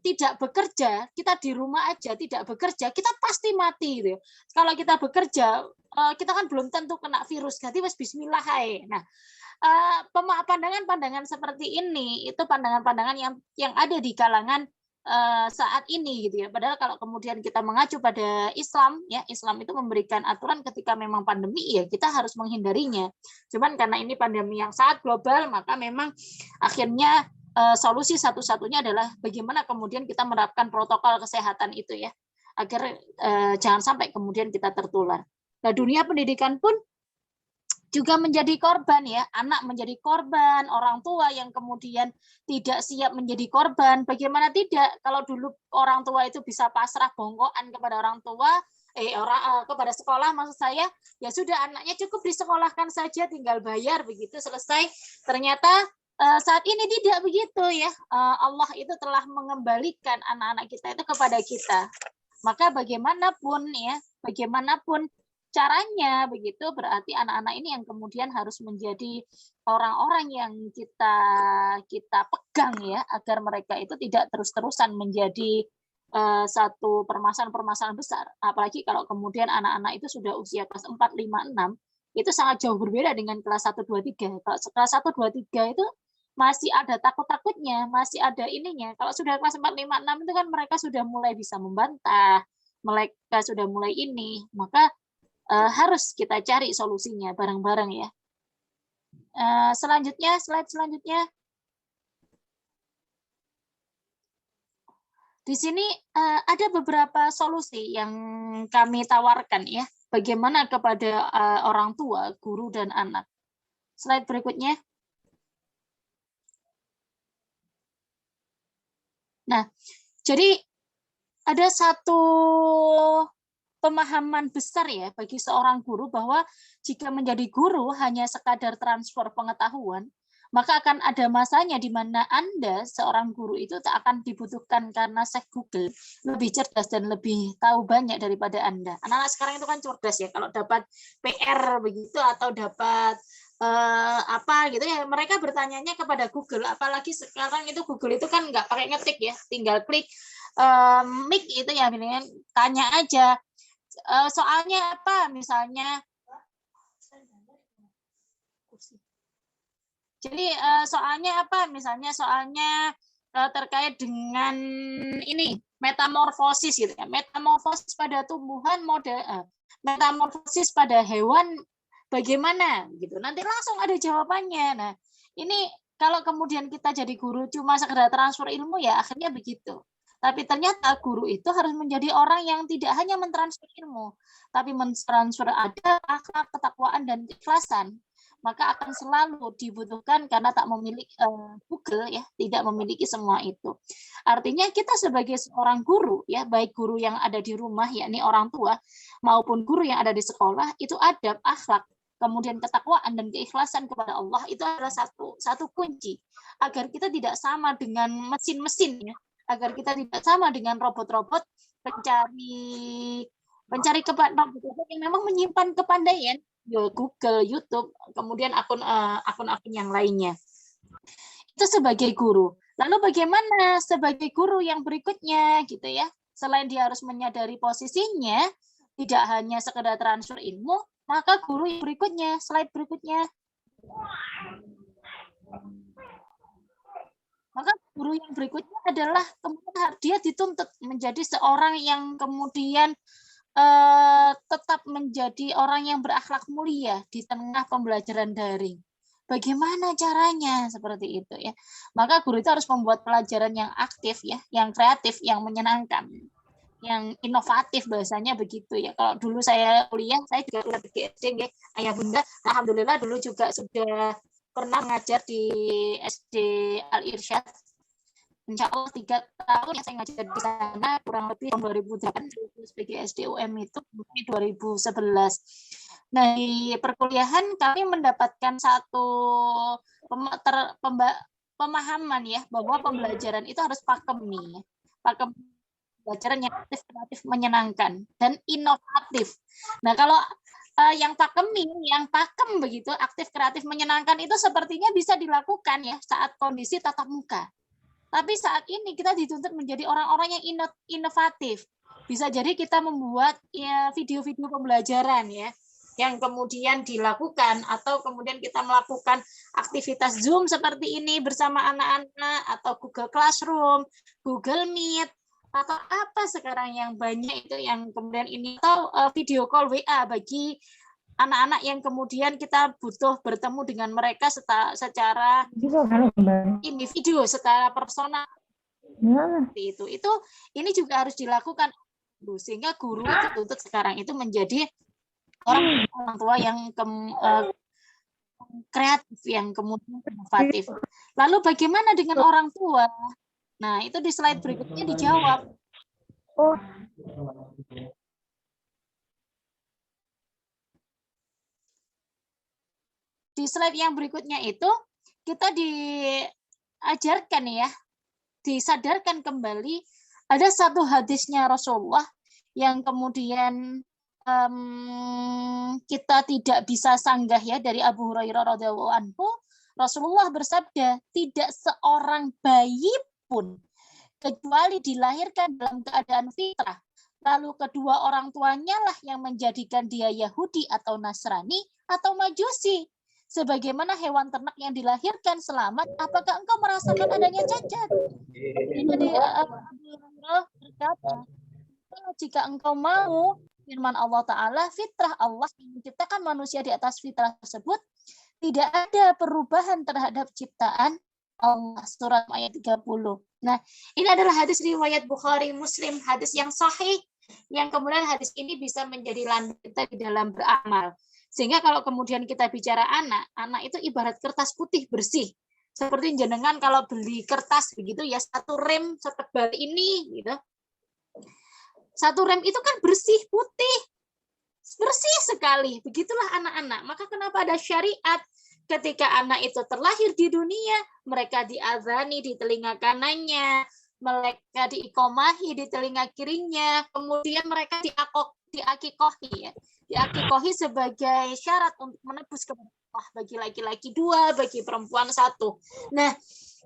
tidak bekerja, kita di rumah aja tidak bekerja, kita pasti mati gitu. Kalau kita bekerja, kita kan belum tentu kena virus, jadi wes bismillah hai. Nah, pandangan-pandangan seperti ini itu pandangan-pandangan yang ada di kalangan saat ini gitu ya. Padahal kalau kemudian kita mengacu pada Islam ya, Islam itu memberikan aturan ketika memang pandemi ya kita harus menghindarinya. Cuman karena ini pandemi yang sangat global, maka memang akhirnya solusi satu-satunya adalah bagaimana kemudian kita menerapkan protokol kesehatan itu ya, agar jangan sampai kemudian kita tertular. Nah, dunia pendidikan pun juga menjadi korban ya, anak menjadi korban, orang tua yang kemudian tidak siap menjadi korban. Bagaimana tidak? Kalau dulu orang tua itu bisa pasrah bongkoan kepada orang tua, kepada sekolah maksud saya, ya sudah anaknya cukup disekolahkan saja, tinggal bayar begitu selesai. Ternyata saat ini tidak begitu ya. Allah itu telah mengembalikan anak-anak kita itu kepada kita. Maka bagaimanapun ya, bagaimanapun caranya begitu, berarti anak-anak ini yang kemudian harus menjadi orang-orang yang kita pegang ya, agar mereka itu tidak terus-terusan menjadi satu permasalahan-permasalahan besar. Apalagi kalau kemudian anak-anak itu sudah usia kelas 4, 5, 6, itu sangat jauh berbeda dengan kelas 1, 2, 3. Kalau kelas 1, 2, 3 itu masih ada takut-takutnya, masih ada ininya. Kalau sudah kelas 4, 5, 6 itu kan mereka sudah mulai bisa membantah, mereka sudah mulai ini, maka harus kita cari solusinya bareng-bareng ya. Selanjutnya, slide selanjutnya. Di sini ada beberapa solusi yang kami tawarkan ya, bagaimana kepada orang tua, guru, dan anak. Slide berikutnya. Nah, jadi ada satu pemahaman besar ya bagi seorang guru bahwa jika menjadi guru hanya sekadar transfer pengetahuan, maka akan ada masanya di mana Anda seorang guru itu tak akan dibutuhkan karena Syekh Google lebih cerdas dan lebih tahu banyak daripada Anda. Anak-anak sekarang itu kan cerdas ya, kalau dapat PR begitu atau dapat apa gitu ya, mereka bertanyanya kepada Google. Apalagi sekarang itu Google itu kan nggak pakai ngetik ya, tinggal klik mic itu ya, tanya aja. Soalnya apa misalnya, jadi soalnya apa misalnya, soalnya terkait dengan ini metamorfosis gitu ya, metamorfosis pada tumbuhan, metamorfosis pada hewan bagaimana gitu, nanti langsung ada jawabannya. Nah ini kalau kemudian kita jadi guru cuma sekedar transfer ilmu ya akhirnya begitu. Tapi ternyata guru itu harus menjadi orang yang tidak hanya mentransfer ilmu, tapi mentransfer ada akhlak, ketakwaan, dan keikhlasan. Maka akan selalu dibutuhkan karena tak memiliki Google ya, tidak memiliki semua itu. Artinya kita sebagai seorang guru ya, baik guru yang ada di rumah yakni orang tua maupun guru yang ada di sekolah, itu adab, akhlak, kemudian ketakwaan dan keikhlasan kepada Allah itu adalah satu kunci agar kita tidak sama dengan mesin-mesin ya, agar kita tidak sama dengan robot-robot pencari robot yang memang menyimpan kepandaian, Google, YouTube, kemudian akun-akun yang lainnya. Itu sebagai guru. Lalu bagaimana sebagai guru yang berikutnya gitu ya? Selain dia harus menyadari posisinya, tidak hanya sekedar transfer ilmu, maka guru yang berikutnya, slide berikutnya. Maka guru yang berikutnya adalah kemudian dia dituntut menjadi seorang yang kemudian tetap menjadi orang yang berakhlak mulia di tengah pembelajaran daring. Bagaimana caranya seperti itu ya? Maka guru itu harus membuat pelajaran yang aktif ya, yang kreatif, yang menyenangkan, yang inovatif bahasanya begitu ya. Kalau dulu saya kuliah, saya juga kuliah di SD ya, ayah bunda, alhamdulillah dulu juga sudah pernah mengajar di SD Al-Irsyad. Insya Allah 3 tahun yang saya ngajar di sana, kurang lebih tahun 2008 sebagai SDUM itu 2011. Nah, di perkuliahan kami mendapatkan satu pemahaman ya, bahwa pembelajaran itu harus pakemi. Pakem pembelajaran yang aktif, kreatif, menyenangkan, dan inovatif. Nah, kalau yang pakemi, yang pakem begitu, aktif, kreatif, menyenangkan itu sepertinya bisa dilakukan ya saat kondisi tatap muka. Tapi saat ini kita dituntut menjadi orang-orang yang inovatif. Bisa jadi kita membuat ya, video-video pembelajaran ya, yang kemudian dilakukan, atau kemudian kita melakukan aktivitas Zoom seperti ini bersama anak-anak, atau Google Classroom, Google Meet, atau apa sekarang yang banyak itu yang kemudian ini, atau video call WA bagi anak-anak yang kemudian kita butuh bertemu dengan mereka secara individu, secara personal. Seperti itu ini juga harus dilakukan, sehingga guru itu tuntut sekarang itu menjadi orang tua yang kreatif, yang kemudian inovatif. Lalu bagaimana dengan orang tua? Nah, itu di slide berikutnya dijawab. Di slide yang berikutnya itu kita diajarkan ya, disadarkan kembali ada satu hadisnya Rasulullah yang kemudian kita tidak bisa sanggah ya, dari Abu Hurairah radhiyallahu anhu. Rasulullah bersabda, tidak seorang bayi pun kecuali dilahirkan dalam keadaan fitrah, lalu kedua orang tuanya lah yang menjadikan dia Yahudi atau Nasrani atau Majusi. Sebagaimana hewan ternak yang dilahirkan selamat, apakah engkau merasakan adanya cacat? Jadi berkata, jika engkau mau, firman Allah Ta'ala, fitrah Allah yang menciptakan manusia di atas fitrah tersebut, tidak ada perubahan terhadap ciptaan Allah. Surat ayat 30. Nah, ini adalah hadis riwayat Bukhari Muslim, hadis yang sahih, yang kemudian hadis ini bisa menjadi landasan kita di dalam beramal. Sehingga kalau kemudian kita bicara anak itu ibarat kertas putih bersih. Seperti jenengan kalau beli kertas begitu ya, satu rem setebal ini gitu. Satu rem itu kan bersih, putih. Bersih sekali. Begitulah anak-anak. Maka kenapa ada syariat? Ketika anak itu terlahir di dunia, mereka diazani di telinga kanannya, mereka diikomahi di telinga kirinya, kemudian mereka diakikohi ya. Diakikohi sebagai syarat untuk menebus kepada Allah, bagi laki-laki 2, bagi perempuan 1. Nah,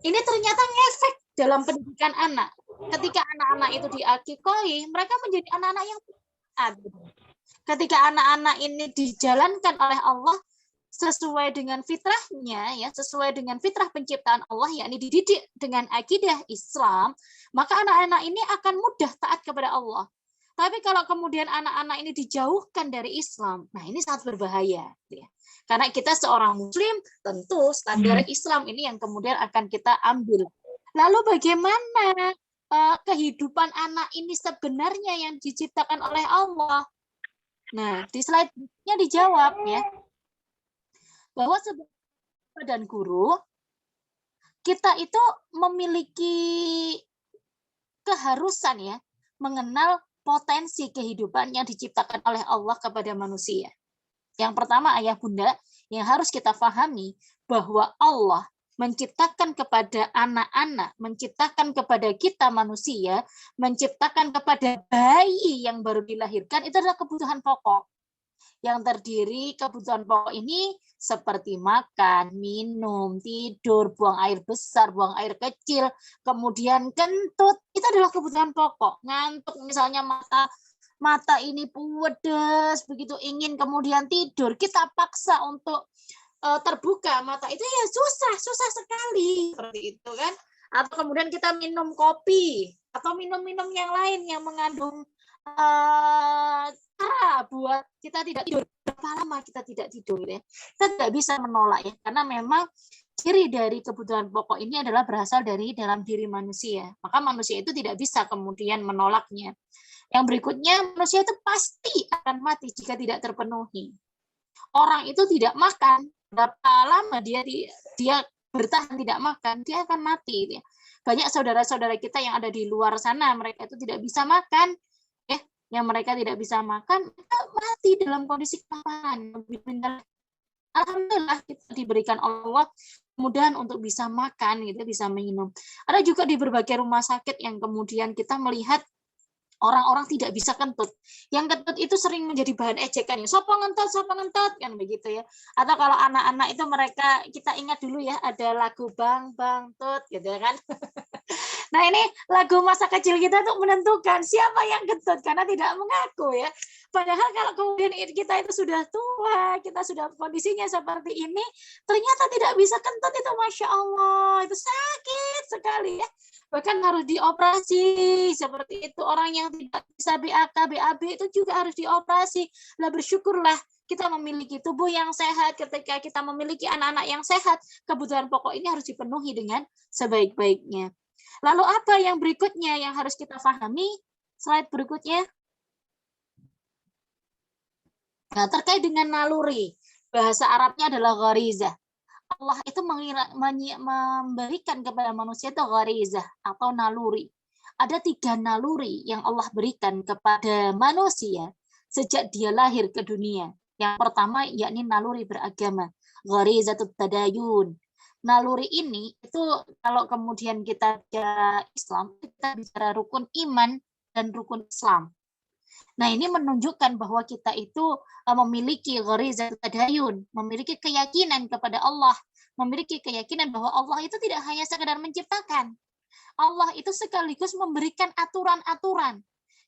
ini ternyata ngefek dalam pendidikan anak. Ketika anak-anak itu diakikohi, mereka menjadi anak-anak yang taat. Ketika anak-anak ini dijalankan oleh Allah sesuai dengan fitrahnya, ya, sesuai dengan fitrah penciptaan Allah, yakni dididik dengan akidah Islam, maka anak-anak ini akan mudah taat kepada Allah. Tapi kalau kemudian anak-anak ini dijauhkan dari Islam, nah ini sangat berbahaya. Ya. Karena kita seorang Muslim, tentu standar Islam ini yang kemudian akan kita ambil. Lalu bagaimana kehidupan anak ini sebenarnya yang diciptakan oleh Allah? Nah, di slide berikutnya dijawab ya, bahwa sebagai dan guru, kita itu memiliki keharusan ya, mengenal potensi kehidupan yang diciptakan oleh Allah kepada manusia. Yang pertama, ayah bunda, yang harus kita pahami bahwa Allah menciptakan kepada anak-anak, menciptakan kepada kita manusia, menciptakan kepada bayi yang baru dilahirkan, itu adalah kebutuhan pokok. Yang terdiri kebutuhan pokok ini seperti makan, minum, tidur, buang air besar, buang air kecil, kemudian kentut, itu adalah kebutuhan pokok. Ngantuk misalnya mata ini pedes, begitu ingin kemudian tidur, kita paksa untuk terbuka mata, itu ya susah sekali seperti itu kan. Atau kemudian kita minum kopi atau minum-minum yang lain yang mengandung cara buat kita tidak tidur. Berapa lama kita tidak tidur ya? Kita tidak bisa menolak ya, karena memang ciri dari kebutuhan pokok ini adalah berasal dari dalam diri manusia. Maka manusia itu tidak bisa kemudian menolaknya. Yang berikutnya, manusia itu pasti akan mati jika tidak terpenuhi. Orang itu tidak makan, berapa lama dia bertahan tidak makan, dia akan mati. Banyak saudara-saudara kita yang ada di luar sana, mereka itu tidak bisa makan. yang mereka tidak bisa makan, mereka mati dalam kondisi kelaparan. Alhamdulillah kita diberikan Allah kemudahan untuk bisa makan, gitu, bisa minum. Ada juga di berbagai rumah sakit yang kemudian kita melihat orang-orang tidak bisa kentut. Yang kentut itu sering menjadi bahan ejekan. Sopo ngentot, kan begitu ya. Atau kalau anak-anak itu mereka, kita ingat dulu ya, ada lagu Bang Tut, gitu kan. Nah ini lagu masa kecil kita untuk menentukan siapa yang kentut, karena tidak mengaku ya. Padahal kalau kemudian kita itu sudah tua, kita sudah kondisinya seperti ini, ternyata tidak bisa kentut itu, Masya Allah, itu sakit sekali ya. Bahkan harus dioperasi seperti itu. Orang yang tidak bisa BAK, BAB itu juga harus dioperasi. Lah bersyukurlah kita memiliki tubuh yang sehat. Ketika kita memiliki anak-anak yang sehat, kebutuhan pokok ini harus dipenuhi dengan sebaik-baiknya. Lalu apa yang berikutnya yang harus kita pahami? Slide berikutnya. Nah, terkait dengan naluri, bahasa Arabnya adalah gharizah. Allah itu memberikan kepada manusia itu gharizah atau naluri. Ada 3 naluri yang Allah berikan kepada manusia sejak dia lahir ke dunia. Yang pertama yakni naluri beragama, gharizatut tadayun. Naluri ini itu kalau kemudian kita bicara Islam, kita bicara rukun iman dan rukun Islam. Nah, ini menunjukkan bahwa kita itu memiliki gharizatut tadayun, memiliki keyakinan kepada Allah, memiliki keyakinan bahwa Allah itu tidak hanya sekedar menciptakan. Allah itu sekaligus memberikan aturan-aturan.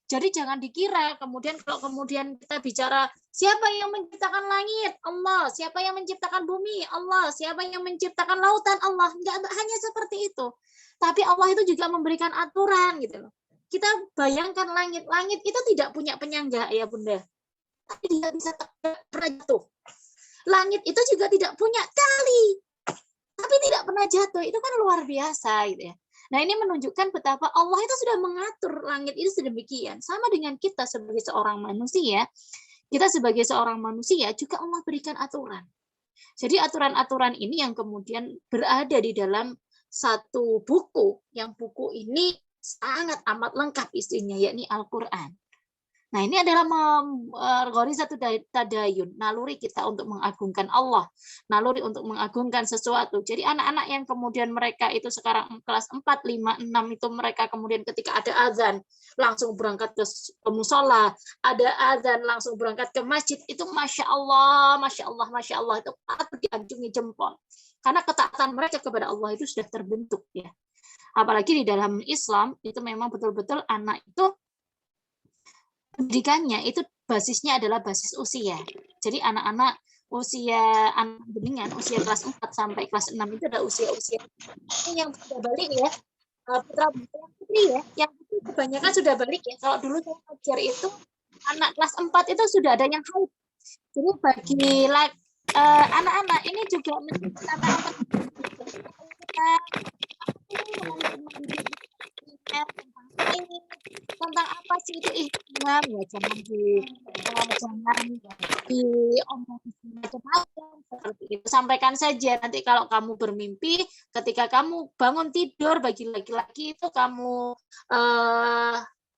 Jadi jangan dikira kemudian kalau kemudian kita bicara siapa yang menciptakan langit? Allah. Siapa yang menciptakan bumi? Allah. Siapa yang menciptakan lautan? Allah. Enggak hanya seperti itu. Tapi Allah itu juga memberikan aturan gitu loh. Kita bayangkan langit itu tidak punya penyangga ya Bunda. Tapi dia bisa pernah jatuh. Langit itu juga tidak punya tali. Tapi tidak pernah jatuh. Itu kan luar biasa gitu ya. Nah, ini menunjukkan betapa Allah itu sudah mengatur langit itu sedemikian. Sama dengan kita sebagai seorang manusia, kita sebagai seorang manusia juga Allah berikan aturan. Jadi aturan-aturan ini yang kemudian berada di dalam satu buku, yang buku ini sangat amat lengkap isinya, yakni Al-Quran. Nah, ini adalah gharizatut tadayun, naluri kita untuk mengagungkan Allah, naluri untuk mengagungkan sesuatu. Jadi anak-anak yang kemudian mereka itu sekarang kelas 4, 5, 6 itu mereka kemudian ketika ada azan langsung berangkat ke musola, ada azan langsung berangkat ke masjid, itu Masya Allah, Masya Allah, Masya Allah, itu patut diacungi jempol. Karena ketaatan mereka kepada Allah itu sudah terbentuk ya. Apalagi di dalam Islam itu memang betul-betul anak itu pendidikannya itu basisnya adalah basis usia. Jadi anak-anak usia anak dengan usia kelas 4 sampai kelas 6 itu adalah usia-usia yang sudah balik ya. Putra putri ya, yang itu kebanyakan sudah balik ya. Kalau dulu saya ngajar itu anak kelas 4 itu sudah ada yang haid. Jadi bagi anak-anak ini juga mencatat tentang apa sih itu ikhtiar ya, jangan diomongin macam-macam seperti itu. Sampaikan saja nanti kalau kamu bermimpi ketika kamu bangun tidur, bagi laki-laki itu kamu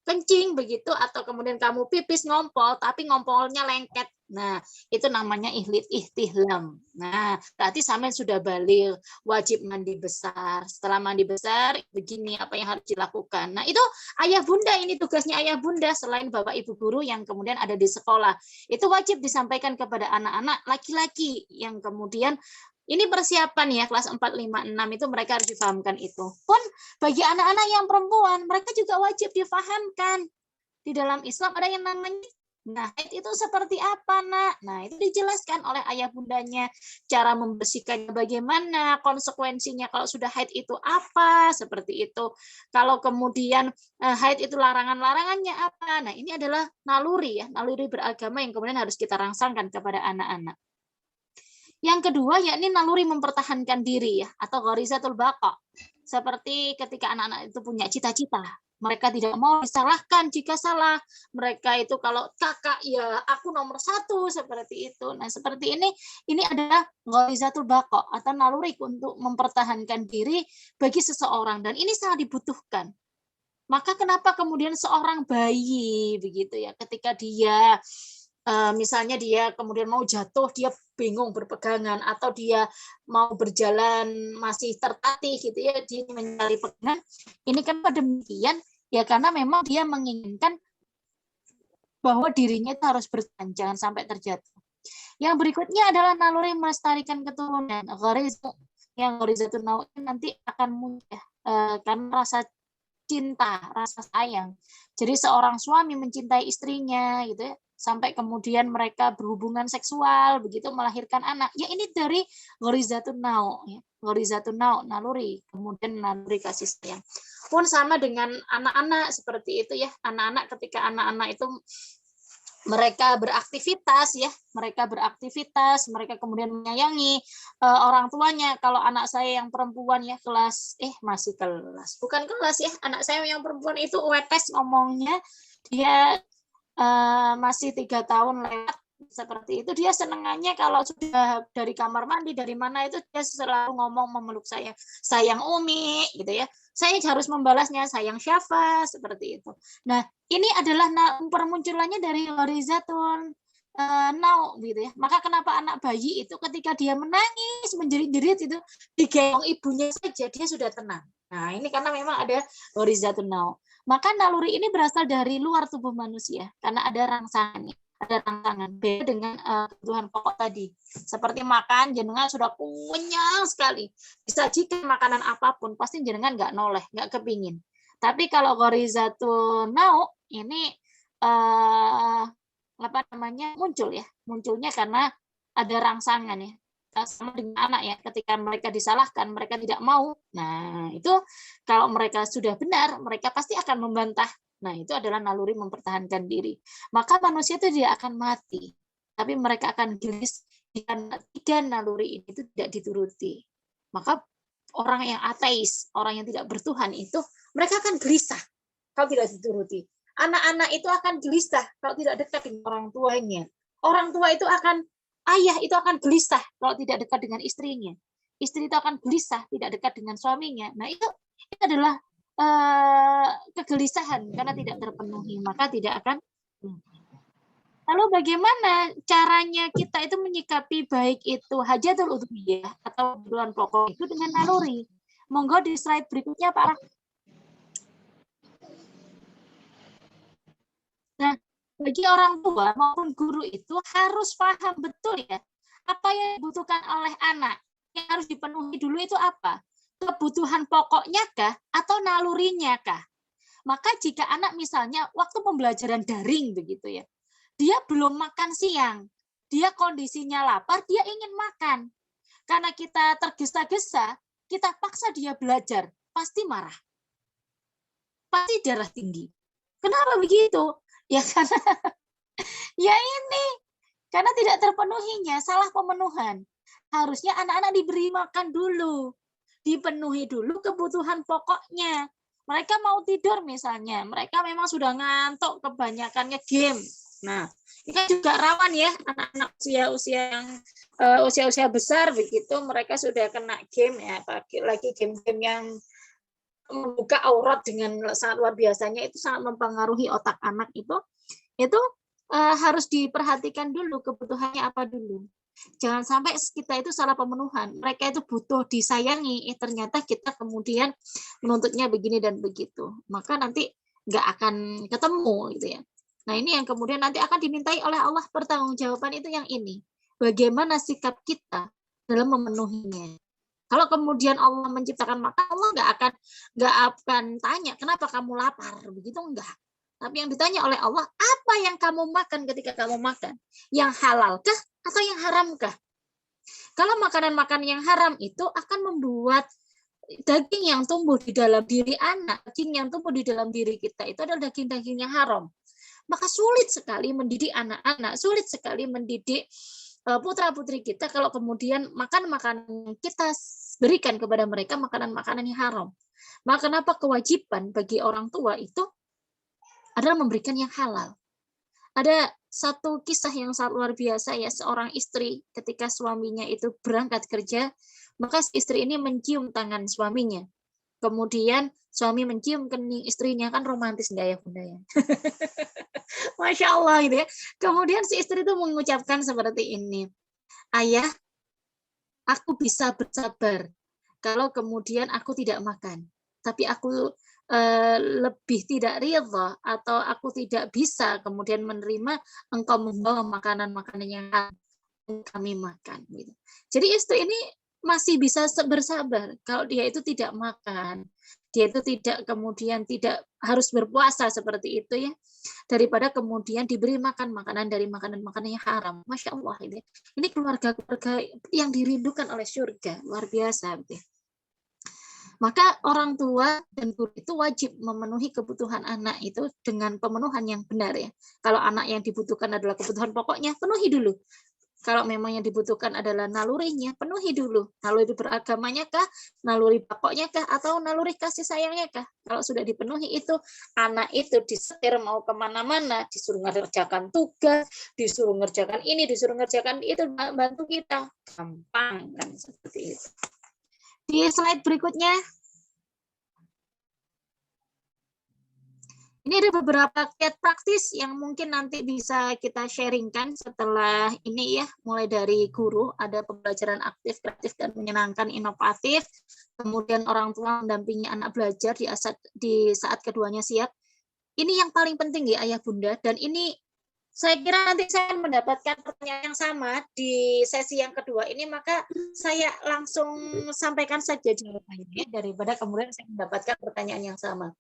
kencing begitu atau kemudian kamu pipis ngompol tapi ngompolnya lengket. Nah, itu namanya ihtihlam. Nah, berarti sampai sudah balik, wajib mandi besar. Setelah mandi besar, begini apa yang harus dilakukan. Nah, itu ayah bunda, ini tugasnya ayah bunda selain bapak ibu guru yang kemudian ada di sekolah. Itu wajib disampaikan kepada anak-anak laki-laki yang kemudian ini persiapan ya, kelas 4, 5, 6 itu mereka harus difahamkan itu. Pun bagi anak-anak yang perempuan, mereka juga wajib difahamkan. Di dalam Islam ada yang namanya nah, haid itu seperti apa, Nak? Nah, itu dijelaskan oleh ayah bundanya, cara membersihkannya bagaimana, konsekuensinya kalau sudah haid itu apa, seperti itu. Kalau kemudian haid itu larangan-larangannya apa. Nah, ini adalah naluri ya, naluri beragama yang kemudian harus kita rangsangkan kepada anak-anak. Yang kedua, yakni naluri mempertahankan diri ya, atau gharizatul baqa. Seperti ketika anak-anak itu punya cita-cita. Mereka tidak mau disalahkan jika salah. Mereka itu kalau kakak ya aku nomor 1 seperti itu. Nah seperti ini adalah gharizatul baqa atau naluri untuk mempertahankan diri bagi seseorang dan ini sangat dibutuhkan. Maka kenapa kemudian seorang bayi begitu ya, ketika dia misalnya dia kemudian mau jatuh, dia bingung berpegangan, atau dia mau berjalan masih tertatih gitu ya, dia mencari pegangan. Ini kenapa demikian? Ya karena memang dia menginginkan bahwa dirinya itu harus bertahan, jangan sampai terjatuh. Yang berikutnya adalah naluri melestarikan keturunan. Yang gharizatun naw nanti akan muncul karena rasa cinta, rasa sayang. Jadi seorang suami mencintai istrinya gitu ya, sampai kemudian mereka berhubungan seksual, begitu melahirkan anak. Ya ini dari gharizatun naw, ya. Gharizatun naw, naluri, kemudian naluri kasih sayang. Pun sama dengan anak-anak seperti itu ya. Anak-anak ketika anak-anak itu mereka beraktivitas ya, mereka kemudian menyayangi orang tuanya. Kalau anak saya yang perempuan ya bukan kelas ya, anak saya yang perempuan itu wetes ngomongnya, dia masih 3 tahun lewat seperti itu, dia senengannya kalau sudah dari kamar mandi dari mana itu dia selalu ngomong memeluk saya, sayang Umi gitu ya. Saya harus membalasnya sayang Syafa seperti itu. Nah, ini adalah permunculannya dari gharizatun naw gitu ya. Maka kenapa anak bayi itu ketika dia menangis menjerit-jerit itu digendong ibunya saja dia sudah tenang. Nah, ini karena memang ada gharizatun naw. Maka naluri ini berasal dari luar tubuh manusia karena ada rangsangannya. Ada rangsangan beda dengan kebutuhan pokok tadi. Seperti makan, jenengan sudah kenyang sekali. Disajikan makanan apapun, pasti jenengan nggak noleh, nggak kepingin. Tapi kalau gharizatun naw ini muncul ya, munculnya karena ada rangsangan ya. Sama dengan anak ya, ketika mereka disalahkan, mereka tidak mau. Nah, itu kalau mereka sudah benar, mereka pasti akan membantah. Nah, itu adalah naluri mempertahankan diri. Maka manusia itu tidak akan mati, tapi mereka akan gelis jika 3 naluri ini itu tidak dituruti. Maka orang yang ateis, orang yang tidak bertuhan itu, mereka akan gelisah kalau tidak dituruti. Anak-anak itu akan gelisah kalau tidak dekat dengan orang tuanya. Orang tua itu ayah itu akan gelisah kalau tidak dekat dengan istrinya. Istri itu akan gelisah tidak dekat dengan suaminya. Nah, itu adalah kegelisahan karena tidak terpenuhi, maka tidak akan. Lalu bagaimana caranya kita itu menyikapi baik itu hajatul udhiyah atau kebutuhan pokok itu dengan naluri? Monggo di slide berikutnya Pak. Nah, bagi orang tua maupun guru itu harus paham betul ya apa yang dibutuhkan oleh anak. Yang harus dipenuhi dulu itu apa? Kebutuhan pokoknya kah atau nalurinya kah? Maka jika anak misalnya waktu pembelajaran daring begitu ya, dia belum makan siang, dia kondisinya lapar, dia ingin makan. Karena kita tergesa-gesa, kita paksa dia belajar, pasti marah. Pasti darah tinggi. Kenapa begitu? Ya karena ya ini karena tidak terpenuhinya, salah pemenuhan. Harusnya anak-anak diberi makan dulu. Dipenuhi dulu kebutuhan pokoknya. Mereka mau tidur misalnya, mereka memang sudah ngantuk, kebanyakannya game. Nah, ini kan juga rawan ya, anak-anak usia besar begitu, mereka sudah kena game ya, lagi game-game yang membuka aurat dengan sangat luar biasanya, itu sangat mempengaruhi otak anak itu harus diperhatikan dulu kebutuhannya apa dulu. Jangan sampai kita itu salah pemenuhan. Mereka itu butuh disayangi, ternyata kita kemudian menuntutnya begini dan begitu. Maka nanti nggak akan ketemu gitu ya. Nah ini yang kemudian nanti akan dimintai oleh Allah, pertanggungjawaban itu yang ini. Bagaimana sikap kita dalam memenuhinya. Kalau kemudian Allah menciptakan makan, Allah nggak akan tanya kenapa kamu lapar, begitu enggak. Tapi yang ditanya oleh Allah, apa yang kamu makan ketika kamu makan? Yang halalkah atau yang haramkah? Kalau makanan-makanan yang haram itu akan membuat daging yang tumbuh di dalam diri anak, daging yang tumbuh di dalam diri kita itu adalah daging-daging yang haram. Maka sulit sekali mendidik anak-anak, sulit sekali mendidik putra-putri kita kalau kemudian makanan-makanan kita berikan kepada mereka makanan-makanan yang haram. Maka kenapa kewajiban bagi orang tua itu adalah memberikan yang halal. Ada satu kisah yang sangat luar biasa ya, seorang istri ketika suaminya itu berangkat kerja, maka istri ini mencium tangan suaminya. kemudian suami mencium kening istrinya, kan romantis nggak ya Bunda ya? Masya Allah gitu ya. Kemudian si istri itu mengucapkan seperti ini, ayah, aku bisa bersabar kalau kemudian aku tidak makan, tapi aku lebih tidak ridha atau aku tidak bisa kemudian menerima engkau membawa makanan-makanan yang kami makan. Gitu. Jadi istri ini masih bisa bersabar kalau dia itu tidak makan, dia itu tidak kemudian tidak harus berpuasa seperti itu ya, daripada kemudian diberi makan makanan dari makanan-makanan yang haram. Masya Allah ini keluarga-keluarga yang dirindukan oleh surga, luar biasa. Gitu. Maka orang tua dan guru itu wajib memenuhi kebutuhan anak itu dengan pemenuhan yang benar ya. Kalau anak yang dibutuhkan adalah kebutuhan pokoknya, penuhi dulu. Kalau memang yang dibutuhkan adalah nalurinya, penuhi dulu. Naluri beragamanya kah, naluri pokoknya kah, atau naluri kasih sayangnya kah? Kalau sudah dipenuhi itu, anak itu disetir mau kemana-mana, disuruh ngerjakan tugas, disuruh ngerjakan ini, disuruh ngerjakan itu, bantu kita. Gampang kan seperti itu. Di slide berikutnya, ini ada beberapa kiat praktis yang mungkin nanti bisa kita sharingkan setelah ini ya, mulai dari guru, ada pembelajaran aktif, kreatif, dan menyenangkan, inovatif, kemudian orang tua mendampingi anak belajar di saat keduanya siap. Ini yang paling penting ya Ayah Bunda, dan ini saya kira nanti saya mendapatkan pertanyaan yang sama di sesi yang kedua ini, maka saya langsung sampaikan saja jawabannya daripada kemudian saya mendapatkan pertanyaan yang sama.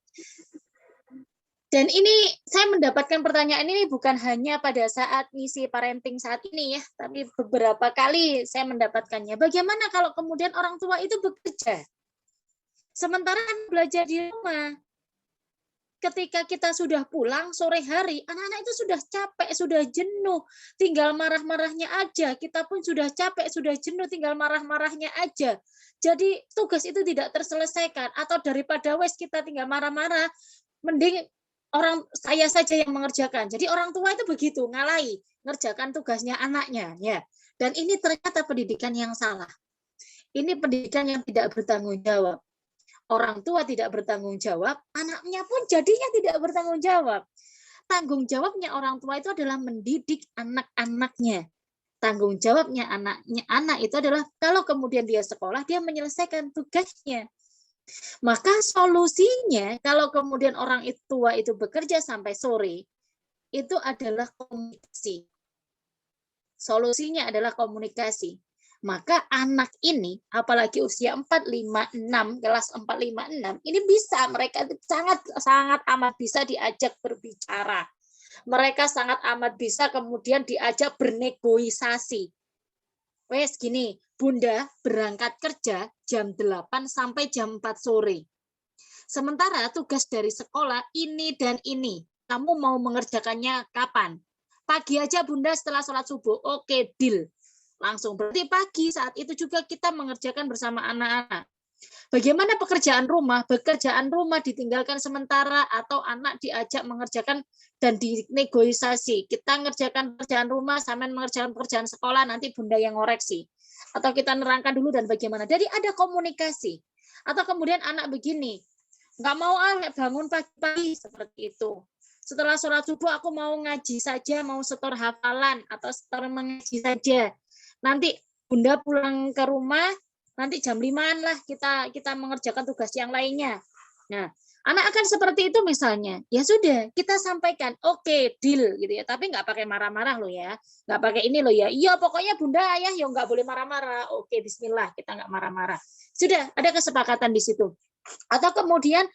Dan ini saya mendapatkan pertanyaan ini bukan hanya pada saat misi parenting saat ini ya, tapi beberapa kali saya mendapatkannya. Bagaimana kalau kemudian orang tua itu bekerja, sementara belajar di rumah? Ketika kita sudah pulang sore hari, anak-anak itu sudah capek, sudah jenuh, tinggal marah-marahnya aja. Kita pun sudah capek, sudah jenuh, tinggal marah-marahnya aja. Jadi tugas itu tidak terselesaikan. Atau daripada wes kita tinggal marah-marah, mending saya saja yang mengerjakan. Jadi orang tua itu begitu, ngalahi, ngerjakan tugasnya anaknya. Ya. Dan ini ternyata pendidikan yang salah. Ini pendidikan yang tidak bertanggung jawab. Orang tua tidak bertanggung jawab, anaknya pun jadinya tidak bertanggung jawab. Tanggung jawabnya orang tua itu adalah mendidik anak-anaknya. Tanggung jawabnya anak itu adalah kalau kemudian dia sekolah, dia menyelesaikan tugasnya. Maka solusinya kalau kemudian orang tua itu bekerja sampai sore, itu adalah komunikasi. Solusinya adalah komunikasi. Maka anak ini, apalagi usia 4, 5, 6, kelas 4, 5, 6, ini bisa, mereka sangat amat bisa diajak berbicara. Mereka sangat amat bisa kemudian diajak bernegosiasi. Wes gini, Bunda berangkat kerja jam 8 sampai jam 4 sore. Sementara tugas dari sekolah ini dan ini, kamu mau mengerjakannya kapan? Pagi aja Bunda setelah sholat subuh, oke, deal. Langsung berarti pagi saat itu juga kita mengerjakan bersama anak-anak. Bagaimana pekerjaan rumah? Pekerjaan rumah ditinggalkan sementara atau anak diajak mengerjakan dan dinegosiasi. Kita mengerjakan pekerjaan rumah sampai mengerjakan pekerjaan sekolah, nanti Bunda yang ngoreksi. Atau kita nerangkan dulu dan bagaimana. Jadi ada komunikasi. Atau kemudian anak begini, nggak mau bangun pagi-pagi seperti itu. Setelah sholat subuh aku mau ngaji saja, mau setor hafalan atau setor mengaji saja. Nanti Bunda pulang ke rumah, nanti jam 5-an lah kita mengerjakan tugas yang lainnya. Nah, anak akan seperti itu misalnya. Ya sudah, kita sampaikan, oke, deal gitu ya. Tapi nggak pakai marah-marah loh ya. Nggak pakai ini loh ya. Iya, pokoknya Bunda, Ayah ya nggak boleh marah-marah. Oke, bismillah, kita nggak marah-marah. Sudah, ada kesepakatan di situ. Atau kemudian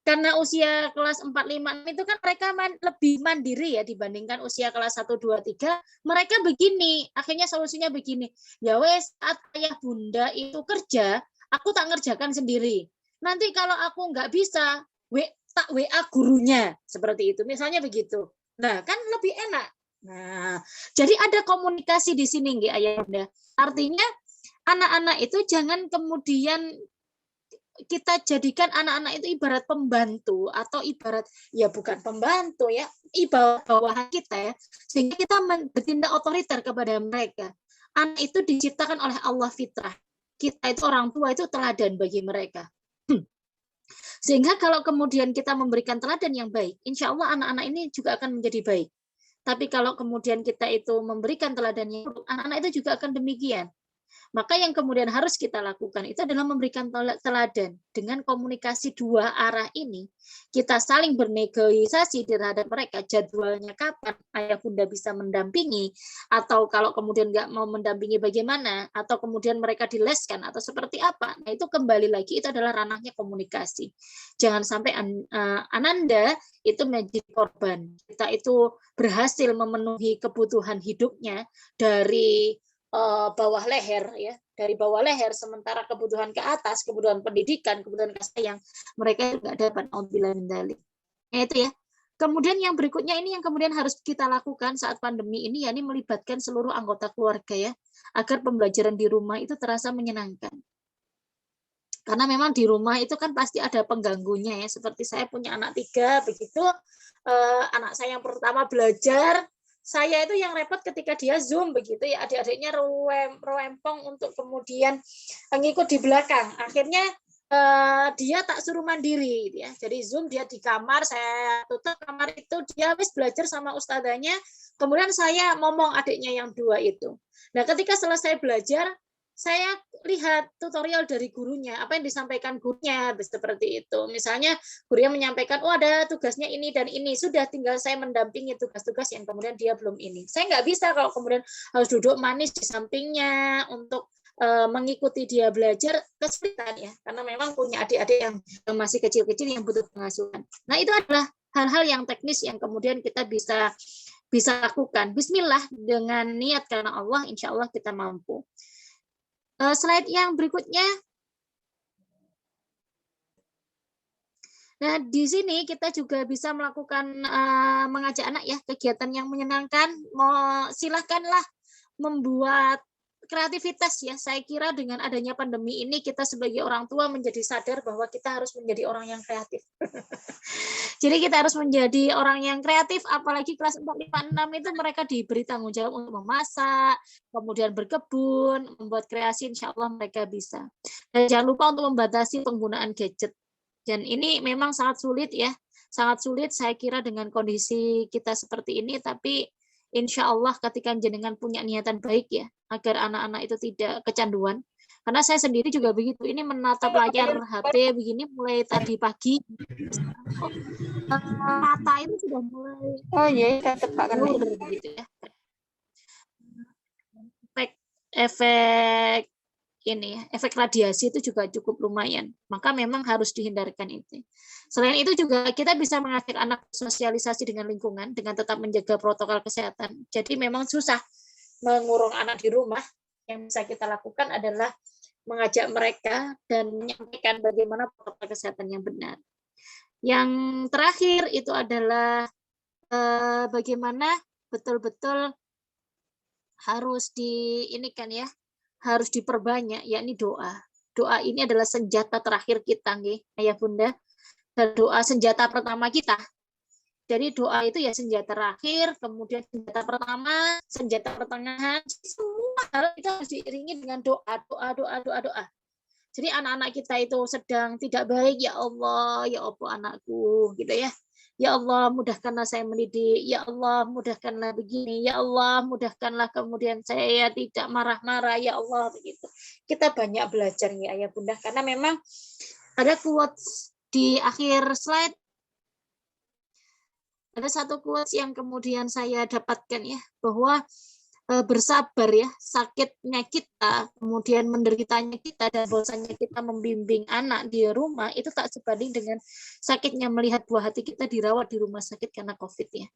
karena usia kelas 4, 5 itu kan mereka lebih mandiri ya dibandingkan usia kelas 1, 2, 3. Mereka begini, akhirnya solusinya begini. Ya wes, saat Ayah Bunda itu kerja, aku tak ngerjakan sendiri. Nanti kalau aku nggak bisa, tak WA gurunya. Seperti itu, misalnya begitu. Nah, kan lebih enak. Nah, jadi ada komunikasi di sini nggih Ayah Bunda. Artinya anak-anak itu jangan kemudian kita jadikan anak-anak itu ibarat pembantu atau ibarat ya bukan pembantu ya, ibarat bawahan kita ya, sehingga kita bertindak otoriter kepada mereka. Anak itu diciptakan oleh Allah fitrah. Kita itu orang tua itu teladan bagi mereka. Sehingga kalau kemudian kita memberikan teladan yang baik, insya Allah anak-anak ini juga akan menjadi baik. Tapi kalau kemudian kita itu memberikan teladan yang buruk, anak-anak itu juga akan demikian. Maka yang kemudian harus kita lakukan itu adalah memberikan teladan. Dengan komunikasi dua arah ini, kita saling bernegosiasi terhadap mereka, jadwalnya kapan ayah bunda bisa mendampingi, atau kalau kemudian nggak mau mendampingi bagaimana, atau kemudian mereka dileskan, atau seperti apa. Nah itu kembali lagi, itu adalah ranahnya komunikasi. Jangan sampai Ananda itu menjadi korban. Kita itu berhasil memenuhi kebutuhan hidupnya dari bawah leher ya, dari bawah leher, sementara kebutuhan ke atas, kebutuhan pendidikan, kebutuhan kasih sayang mereka juga dapat. Ya itu ya. Kemudian yang berikutnya ini yang kemudian harus kita lakukan saat pandemi ini, yakni melibatkan seluruh anggota keluarga ya, agar pembelajaran di rumah itu terasa menyenangkan. Karena memang di rumah itu kan pasti ada pengganggunya ya, seperti saya punya anak 3 begitu, anak saya yang pertama belajar, saya itu yang repot ketika dia Zoom begitu ya, adik-adiknya rempong untuk kemudian ngikut di belakang. Akhirnya dia tak suruh mandiri gitu ya. Jadi Zoom dia di kamar, saya tutup kamar itu, dia habis belajar sama ustadzanya, kemudian saya ngomong adiknya yang 2 itu. Nah, ketika selesai belajar, saya lihat tutorial dari gurunya, apa yang disampaikan gurunya, seperti itu. Misalnya gurunya menyampaikan, oh ada tugasnya ini dan ini, sudah tinggal saya mendampingi tugas-tugas yang kemudian dia belum ini. Saya nggak bisa kalau kemudian harus duduk manis di sampingnya untuk mengikuti dia belajar, kesulitan ya, karena memang punya adik-adik yang masih kecil-kecil yang butuh pengasuhan. Nah itu adalah hal-hal yang teknis yang kemudian kita bisa lakukan. Bismillah, dengan niat karena Allah, insya Allah kita mampu. Slide yang berikutnya. Nah, di sini kita juga bisa melakukan mengajak anak ya, kegiatan yang menyenangkan. Silahkanlah membuat kreativitas ya. Saya kira dengan adanya pandemi ini kita sebagai orang tua menjadi sadar bahwa kita harus menjadi orang yang kreatif. Jadi kita harus menjadi orang yang kreatif, apalagi kelas 4, 5, 6 itu mereka diberi tanggung jawab untuk memasak, kemudian berkebun, membuat kreasi, insya Allah mereka bisa. Dan jangan lupa untuk membatasi penggunaan gadget. Dan ini memang sangat sulit ya, sangat sulit saya kira dengan kondisi kita seperti ini, tapi insya Allah ketika jenengan punya niatan baik ya, agar anak-anak itu tidak kecanduan. Karena saya sendiri juga begitu, ini menatap layar HP begini mulai tadi pagi, mata itu sudah mulai gitu ya. Efek ini ya, efek radiasi itu juga cukup lumayan. Maka memang harus dihindarkan itu. Selain itu juga kita bisa mengajak anak sosialisasi dengan lingkungan dengan tetap menjaga protokol kesehatan. Jadi memang susah mengurung anak di rumah. Yang bisa kita lakukan adalah mengajak mereka dan menyampaikan bagaimana protokol kesehatan yang benar. Yang terakhir itu adalah bagaimana betul-betul harus diinikan ya, harus diperbanyak, yakni doa. Doa ini adalah senjata terakhir kita, nggih, ayah bunda. Dan doa senjata pertama kita. Jadi doa itu ya senjata terakhir, kemudian senjata pertama, senjata pertengahan, semua hal itu harus diiringi dengan doa. Jadi anak-anak kita itu sedang tidak baik, ya Allah, ya Allah anakku, gitu ya. Ya Allah, mudahkanlah saya mendidik. Ya Allah, mudahkanlah begini. Ya Allah, mudahkanlah kemudian saya tidak marah-marah. Ya Allah, begitu. Kita banyak belajar ya ayah bunda, karena memang ada quotes di akhir slide. Ada satu quotes yang kemudian saya dapatkan ya, bahwa bersabar ya, sakitnya kita, kemudian menderitanya kita, dan bosannya kita membimbing anak di rumah, itu tak sebanding dengan sakitnya melihat buah hati kita dirawat di rumah sakit karena COVID ya.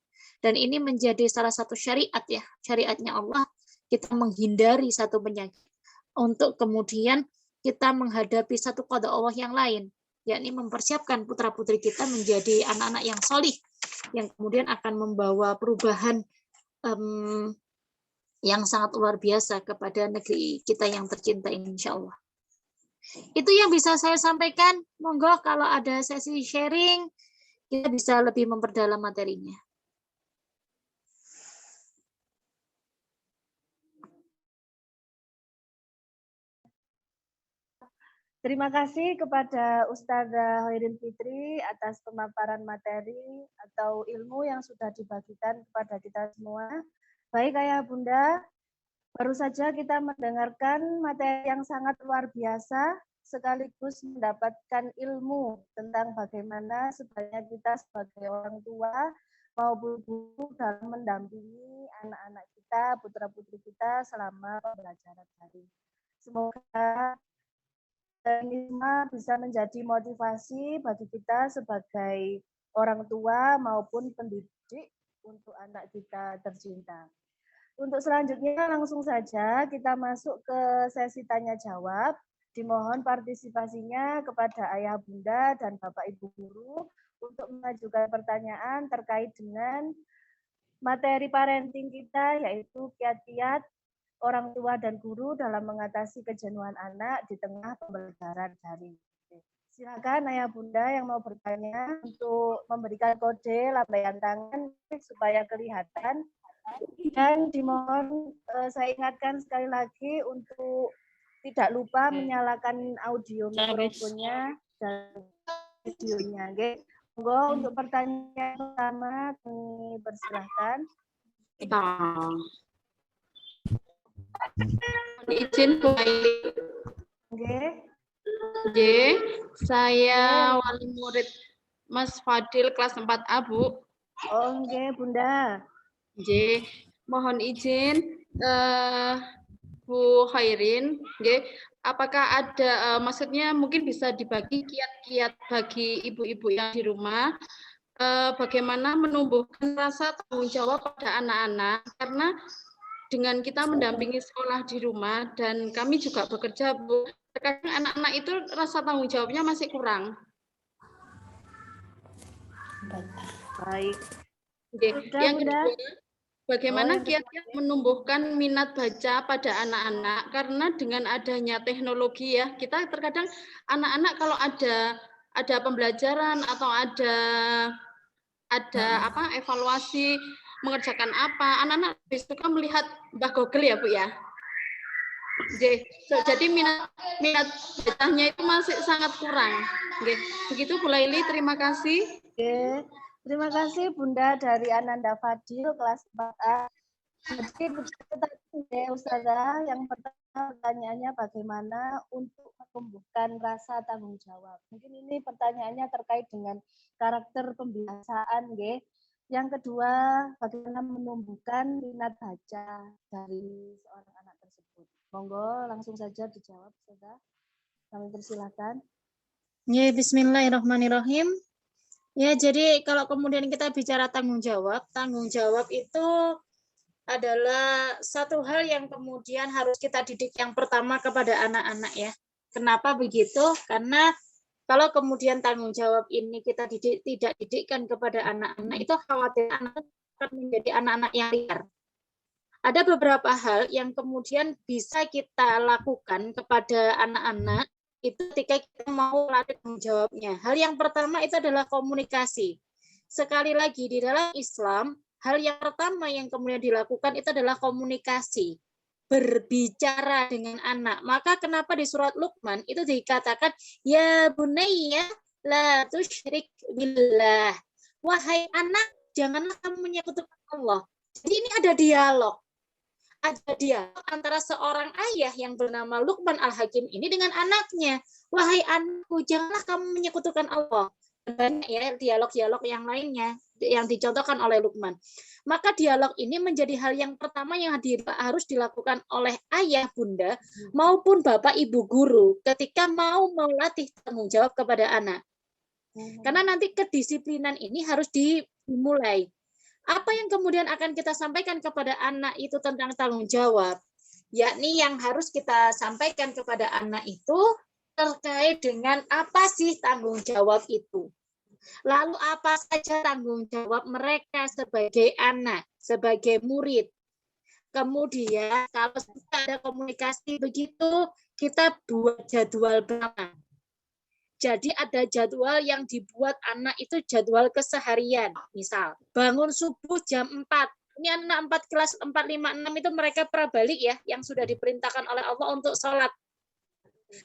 Dan ini menjadi salah satu syariat ya, syariatnya Allah, kita menghindari satu penyakit untuk kemudian kita menghadapi satu qada Allah yang lain, yakni mempersiapkan putra-putri kita menjadi anak-anak yang solih, yang kemudian akan membawa perubahan yang sangat luar biasa kepada negeri kita yang tercinta ini, insya Allah. Itu yang bisa saya sampaikan. Monggo kalau ada sesi sharing, kita bisa lebih memperdalam materinya. Terima kasih kepada Ustazah Hoirin Fitri atas pemaparan materi atau ilmu yang sudah dibagikan kepada kita semua. Baik Ayah Bunda, baru saja kita mendengarkan materi yang sangat luar biasa, sekaligus mendapatkan ilmu tentang bagaimana sebenarnya kita sebagai orang tua maupun guru dalam mendampingi anak-anak kita, putra-putri kita selama pembelajaran daring. Semoga ini semua bisa menjadi motivasi bagi kita sebagai orang tua maupun pendidik untuk anak kita tercinta. Untuk selanjutnya langsung saja kita masuk ke sesi tanya jawab. Dimohon partisipasinya kepada ayah bunda dan bapak ibu guru untuk mengajukan pertanyaan terkait dengan materi parenting kita, yaitu kiat-kiat orang tua dan guru dalam mengatasi kejenuhan anak di tengah pembelajaran daring. Silakan ayah bunda yang mau bertanya untuk memberikan kode lambaian tangan supaya kelihatan. Dan dimohon saya ingatkan sekali lagi untuk tidak lupa menyalakan audio mikrofonnya dan videonya. Oke. Monggo untuk pertanyaan pertama kami persilahkan. Izin Bu Aili. Saya wali murid Mas Fadil kelas 4A, Bu. Oke, Bunda. Mohon izin Bu Khairin, apakah ada maksudnya mungkin bisa dibagi kiat-kiat bagi ibu-ibu yang di rumah bagaimana menumbuhkan rasa tanggung jawab pada anak-anak, karena dengan kita mendampingi sekolah di rumah dan kami juga bekerja, Bu, terkadang anak-anak itu rasa tanggung jawabnya masih kurang. Baik. Yang kedua, bagaimana kiat-kiat menumbuhkan minat baca pada anak-anak, karena dengan adanya teknologi ya, kita terkadang anak-anak kalau ada pembelajaran atau ada evaluasi mengerjakan apa, anak-anak lebih suka melihat Mbah Google ya Bu ya. Jadi minat bacanya itu masih sangat kurang. Begitu Bu Laili, terima kasih. Terima kasih Bunda dari Ananda Fadil kelas 4A. Jadi Ustazah, yang pertama pertanyaannya bagaimana untuk menumbuhkan rasa tanggung jawab. Mungkin ini pertanyaannya terkait dengan karakter pembiasaan, nggih. Yang kedua, bagaimana menumbuhkan minat baca dari seorang anak tersebut. Monggo langsung saja dijawab, Ustazah. Kami persilakan. Ya, bismillahirrahmanirrahim. Ya, jadi kalau kemudian kita bicara tanggung jawab itu adalah satu hal yang kemudian harus kita didik yang pertama kepada anak-anak ya. Kenapa begitu? Karena kalau kemudian tanggung jawab ini kita tidak didikkan kepada anak-anak, itu khawatir anak akan menjadi anak-anak yang liar. Ada beberapa hal yang kemudian bisa kita lakukan kepada anak-anak itu ketika kita mau melatih tanggung jawabnya. Hal yang pertama itu adalah komunikasi. Sekali lagi, di dalam Islam, hal yang pertama yang kemudian dilakukan itu adalah komunikasi. Berbicara dengan anak. Maka kenapa di surat Luqman itu dikatakan ya bunayya la tusyrik billah. Wahai anak, janganlah kamu menyekutukan Allah. Jadi ini ada dialog. Ada dialog antara seorang ayah yang bernama Luqman Al-Hakim ini dengan anaknya. Wahai anakku, janganlah kamu menyekutukan Allah. Banyak ya dialog-dialog yang lainnya yang dicontohkan oleh Luqman. Maka dialog ini menjadi hal yang pertama yang harus dilakukan oleh ayah, bunda, maupun bapak, ibu guru ketika mau melatih tanggung jawab kepada anak. Karena nanti kedisiplinan ini harus dimulai. Apa yang kemudian akan kita sampaikan kepada anak itu tentang tanggung jawab? Yakni yang harus kita sampaikan kepada anak itu terkait dengan apa sih tanggung jawab itu. Lalu apa saja tanggung jawab mereka sebagai anak, sebagai murid. Kemudian kalau sudah ada komunikasi begitu, kita buat jadwal bersama. Jadi ada jadwal yang dibuat anak itu jadwal keseharian. Misal, bangun subuh jam 4. Ini anak 4 kelas 4, 5, 6 itu mereka prabalik ya, yang sudah diperintahkan oleh Allah untuk sholat.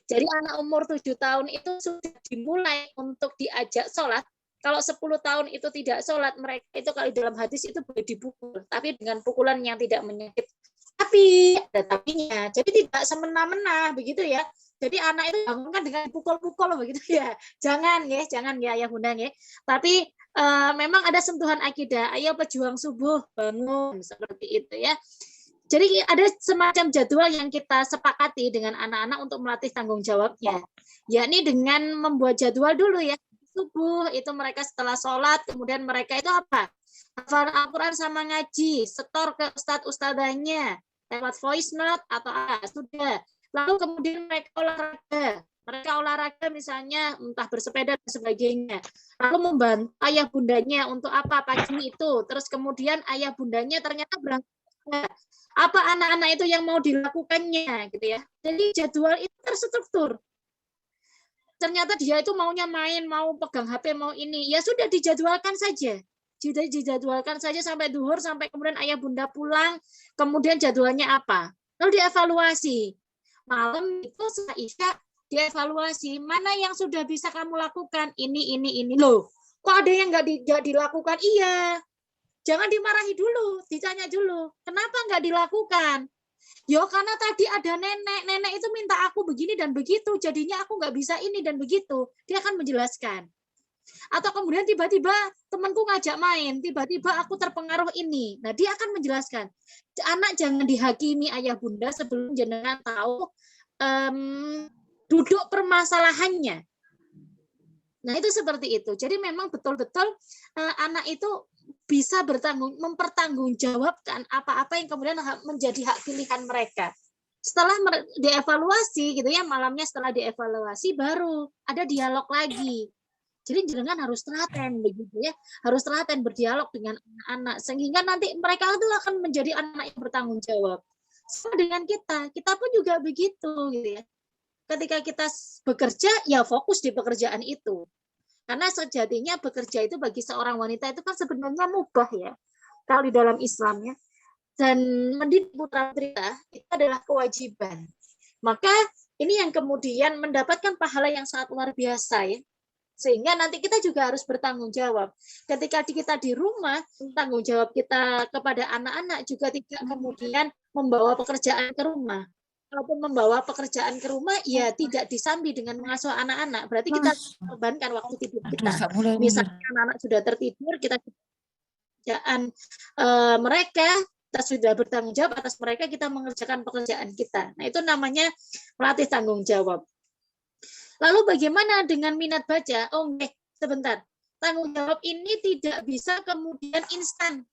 Jadi anak umur 7 tahun itu sudah dimulai untuk diajak sholat. Kalau 10 tahun itu tidak sholat, mereka itu kalau dalam hadis itu boleh dipukul, tapi dengan pukulan yang tidak menyakit. Tapi ada tapinya, jadi tidak semena-mena begitu ya. Jadi anak itu bangunkan dengan pukul-pukul begitu ya. Jangan ya ayah bunda ya. Tapi memang ada sentuhan akidah. Ayo pejuang subuh bangun seperti itu ya. Jadi ada semacam jadwal yang kita sepakati dengan anak-anak untuk melatih tanggung jawabnya. Yakni dengan membuat jadwal dulu ya. Subuh itu mereka setelah sholat, kemudian mereka itu apa? Hafal Al-Quran sama ngaji, setor ke ustadz-ustadzanya, lewat voice note atau apa, sudah. Lalu kemudian mereka olahraga misalnya entah bersepeda dan sebagainya. Lalu membantu ayah bundanya untuk apa pagi itu. Terus kemudian ayah bundanya ternyata berangkat. Apa anak-anak itu yang mau dilakukannya gitu ya. Jadi jadwal itu terstruktur. Ternyata dia itu maunya main, mau pegang HP, mau ini. Ya sudah dijadwalkan saja. Dijadwalkan saja sampai duhur, sampai kemudian ayah bunda pulang, kemudian jadwalnya apa. Lalu dievaluasi. Malam itu setelah isya dievaluasi. Mana yang sudah bisa kamu lakukan? Ini. Loh, kok ada yang nggak dilakukan? Iya. Jangan dimarahi dulu, ditanya dulu. Kenapa nggak dilakukan? Yo karena tadi ada nenek itu minta aku begini dan begitu, jadinya aku nggak bisa ini dan begitu. Dia akan menjelaskan. Atau kemudian tiba-tiba temanku ngajak main, tiba-tiba aku terpengaruh ini. Nah dia akan menjelaskan. Anak jangan dihakimi ayah bunda sebelum jenengan tahu duduk permasalahannya. Nah itu seperti itu. Jadi memang betul-betul anak itu bisa mempertanggungjawabkan apa-apa yang kemudian menjadi hak pilihan mereka. Setelah dievaluasi gitu ya, malamnya setelah dievaluasi baru ada dialog lagi. Jadi jenengan harus telaten begitu ya, harus telaten berdialog dengan anak-anak sehingga nanti mereka itu akan menjadi anak yang bertanggung jawab. Sama dengan kita pun juga begitu gitu ya. Ketika kita bekerja ya fokus di pekerjaan itu. Karena sejatinya bekerja itu bagi seorang wanita itu kan sebenarnya mubah ya. Kalau di dalam Islam ya. Dan mendidik putra-putri itu adalah kewajiban. Maka ini yang kemudian mendapatkan pahala yang sangat luar biasa ya. Sehingga nanti kita juga harus bertanggung jawab. Ketika kita di rumah, tanggung jawab kita kepada anak-anak juga tidak kemudian membawa pekerjaan ke rumah. Walaupun membawa pekerjaan ke rumah, ya tidak disambi dengan mengasuh anak-anak. Berarti kita korbankan waktu tidur kita. Misalnya anak-anak sudah tertidur, kita pekerjaan mereka, kita sudah bertanggung jawab atas mereka, kita mengerjakan pekerjaan kita. Nah itu namanya melatih tanggung jawab. Lalu bagaimana dengan minat baca? Oh, sebentar. Tanggung jawab ini tidak bisa kemudian instan.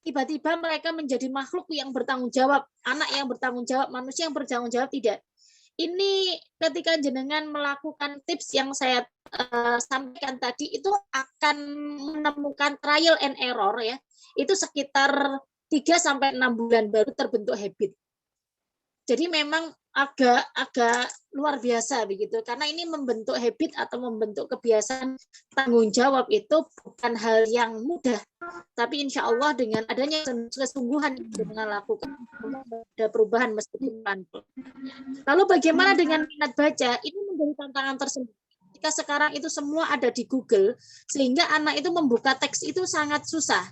Tiba-tiba mereka menjadi makhluk yang bertanggung jawab, anak yang bertanggung jawab, manusia yang bertanggung jawab, tidak. Ini ketika jenengan melakukan tips yang saya sampaikan tadi, itu akan menemukan trial and error ya. Itu sekitar 3-6 bulan baru terbentuk habit. Jadi memang agak luar biasa begitu, karena ini membentuk habit atau membentuk kebiasaan tanggung jawab itu bukan hal yang mudah, tapi insya Allah dengan adanya kesungguhan dengan lakukan ada perubahan meskipun pelan-pelan. Lalu bagaimana dengan minat baca? Ini menjadi tantangan tersendiri. Jika sekarang itu semua ada di Google, sehingga anak itu membuka teks itu sangat susah.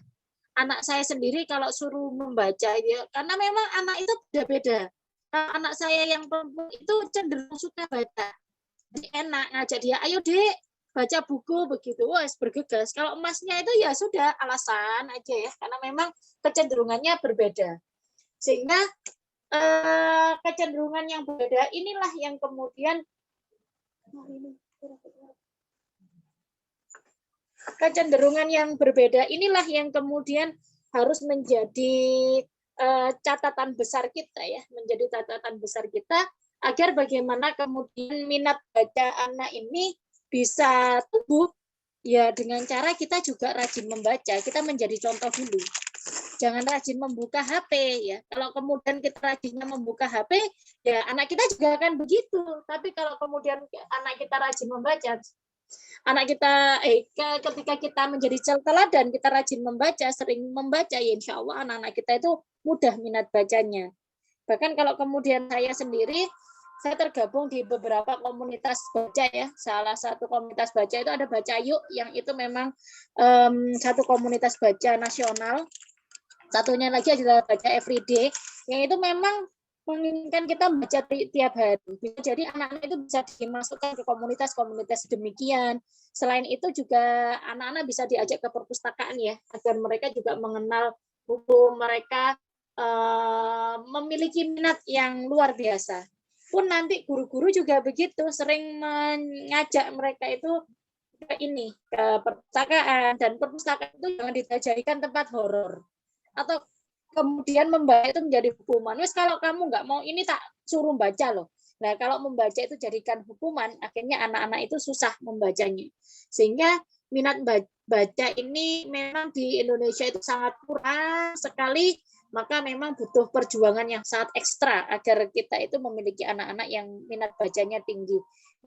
Anak saya sendiri kalau suruh membaca, ya, karena memang anak itu beda-beda. Anak saya yang perempuan itu cenderung suka baca. Jadi enak ngajak dia, ayo dek, baca buku begitu. Wah, bergegas. Kalau emasnya itu ya sudah alasan aja ya, karena memang kecenderungannya berbeda. Sehingga kecenderungan yang berbeda inilah yang kemudian harus menjadi catatan besar kita ya, menjadi catatan besar kita agar bagaimana kemudian minat baca anak ini bisa tumbuh ya dengan cara kita juga rajin membaca, kita menjadi contoh dulu. Jangan rajin membuka HP ya. Kalau kemudian kita rajinnya membuka HP, ya anak kita juga akan begitu. Tapi kalau kemudian anak kita rajin membaca, anak kita ketika kita menjadi teladan, kita rajin membaca, sering membaca, ya insya Allah anak-anak kita itu mudah minat bacanya. Bahkan kalau kemudian saya sendiri saya tergabung di beberapa komunitas baca ya. Salah satu komunitas baca itu ada Baca Yuk, yang itu memang satu komunitas baca nasional. Satunya lagi adalah Baca Everyday, yang itu memang menginginkan kita baca tiap hari. Jadi anak-anak itu bisa dimasukkan ke komunitas-komunitas demikian. Selain itu juga anak-anak bisa diajak ke perpustakaan ya, agar mereka juga mengenal buku, mereka memiliki minat yang luar biasa. Pun nanti guru-guru juga begitu, sering mengajak mereka itu ke perpustakaan, dan perpustakaan itu jangan dijadikan tempat horor atau kemudian membaca itu menjadi hukuman. Wes kalau kamu nggak mau ini tak suruh baca loh. Nah kalau membaca itu jadikan hukuman, akhirnya anak-anak itu susah membacanya. Sehingga minat baca ini memang di Indonesia itu sangat kurang sekali, maka memang butuh perjuangan yang sangat ekstra agar kita itu memiliki anak-anak yang minat bacanya tinggi.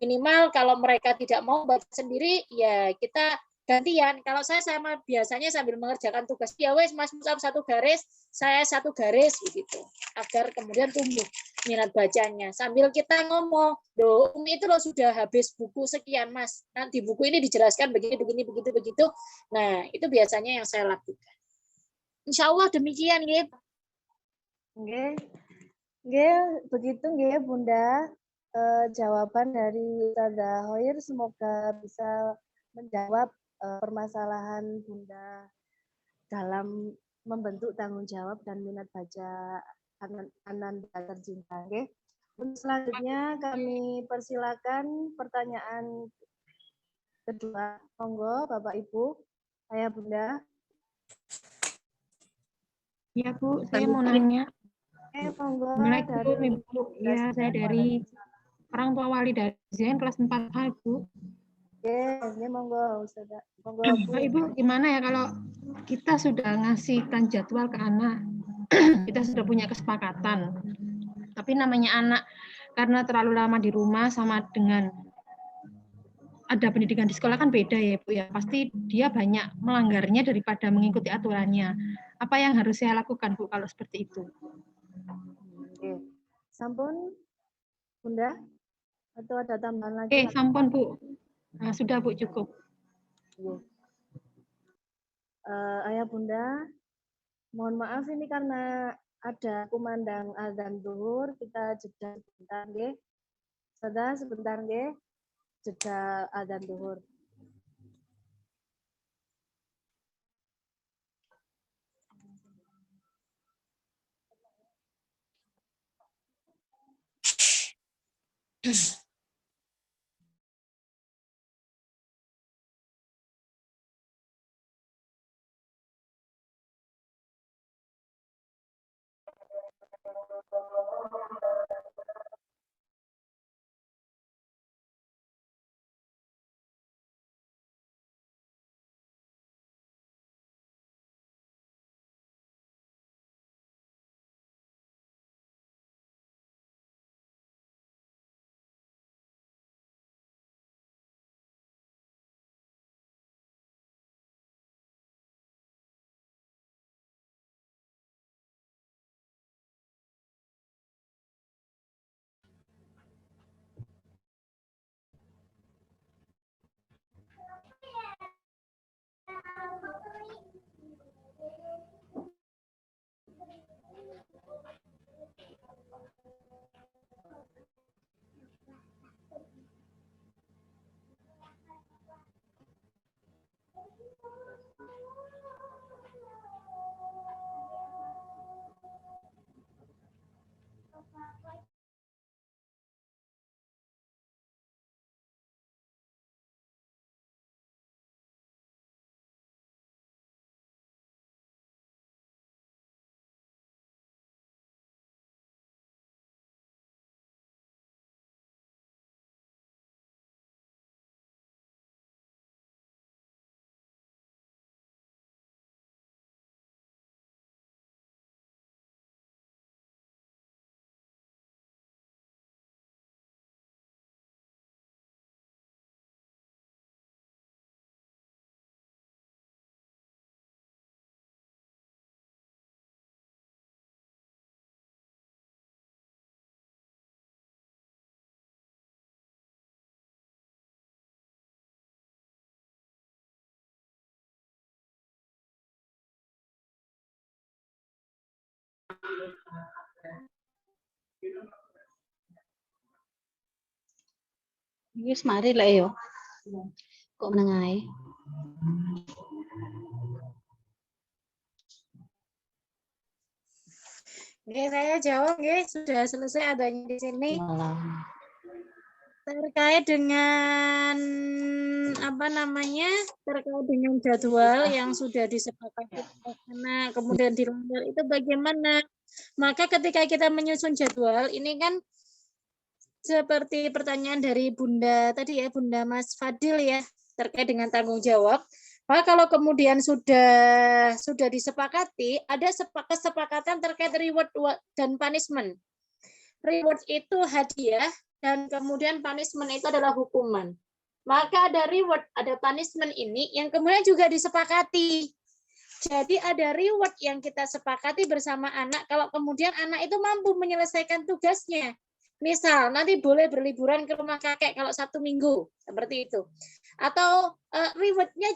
Minimal kalau mereka tidak mau baca sendiri, ya kita gantian. Kalau saya biasanya sambil mengerjakan tugas, ya wes Mas Musab satu garis, saya satu garis begitu, agar kemudian tumbuh minat bacanya. Sambil kita ngomong, loh itu loh sudah habis buku sekian Mas, nanti buku ini dijelaskan begini begitu. Nah itu biasanya yang saya lakukan. Insya Allah demikian ya. Nggih, begitu nggih Bunda. Jawaban dari Ustazah Hoir semoga bisa menjawab permasalahan Bunda dalam membentuk tanggung jawab dan minat baca Ananda tercinta. Okay. Untuk selanjutnya kami persilakan pertanyaan kedua. Monggo Bapak Ibu, Ayah Bunda. Ya Bu, saya mau nanya. Monggo Assalamualaikum Ibu. Ya, saya dari orang tua wali dari Zain kelas 4A, Bu. Oke, monggo Ustazah. Monggo Bu. Ibu, gimana ya kalau kita sudah ngasihkan jadwal ke anak, kita sudah punya kesepakatan, tapi namanya anak karena terlalu lama di rumah sama dengan ada pendidikan di sekolah kan beda ya Bu ya, pasti dia banyak melanggarnya daripada mengikuti aturannya. Apa yang harus saya lakukan Bu kalau seperti itu? Oke. Sampun Bunda atau ada tambahan lagi? Sampun Bu. Nah, sudah Bu, cukup. Ayah Bunda, mohon maaf ini karena ada kumandang azan zuhur, kita jeda sebentar nggih. Sebentar nggih, jeda azan zuhur. Wis mari lah yo. Kok menengae? Oke, saya jawab, sudah selesai adanya di sini. Terkait dengan terkait dengan jadwal yang sudah disepakati karena kemudian dilanggar itu bagaimana? Maka ketika kita menyusun jadwal ini kan seperti pertanyaan dari Bunda tadi ya, Bunda Mas Fadil ya, terkait dengan tanggung jawab. Maka kalau kemudian sudah disepakati, ada kesepakatan terkait reward dan punishment. Reward itu hadiah dan kemudian punishment itu adalah hukuman. Maka ada reward, ada punishment ini yang kemudian juga disepakati. Jadi ada reward yang kita sepakati bersama anak kalau kemudian anak itu mampu menyelesaikan tugasnya. Misal nanti boleh berliburan ke rumah kakek kalau Sabtu Minggu, seperti itu. Atau rewardnya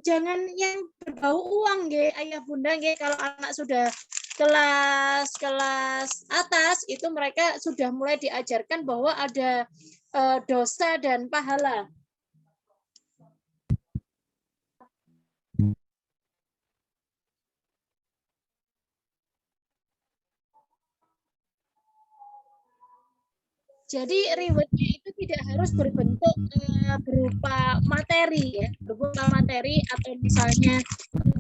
jangan yang berbau uang, ayah bunda, kalau anak sudah kelas atas itu mereka sudah mulai diajarkan bahwa ada dosa dan pahala. Jadi rewardnya itu tidak harus berbentuk berupa materi ya, berupa materi atau misalnya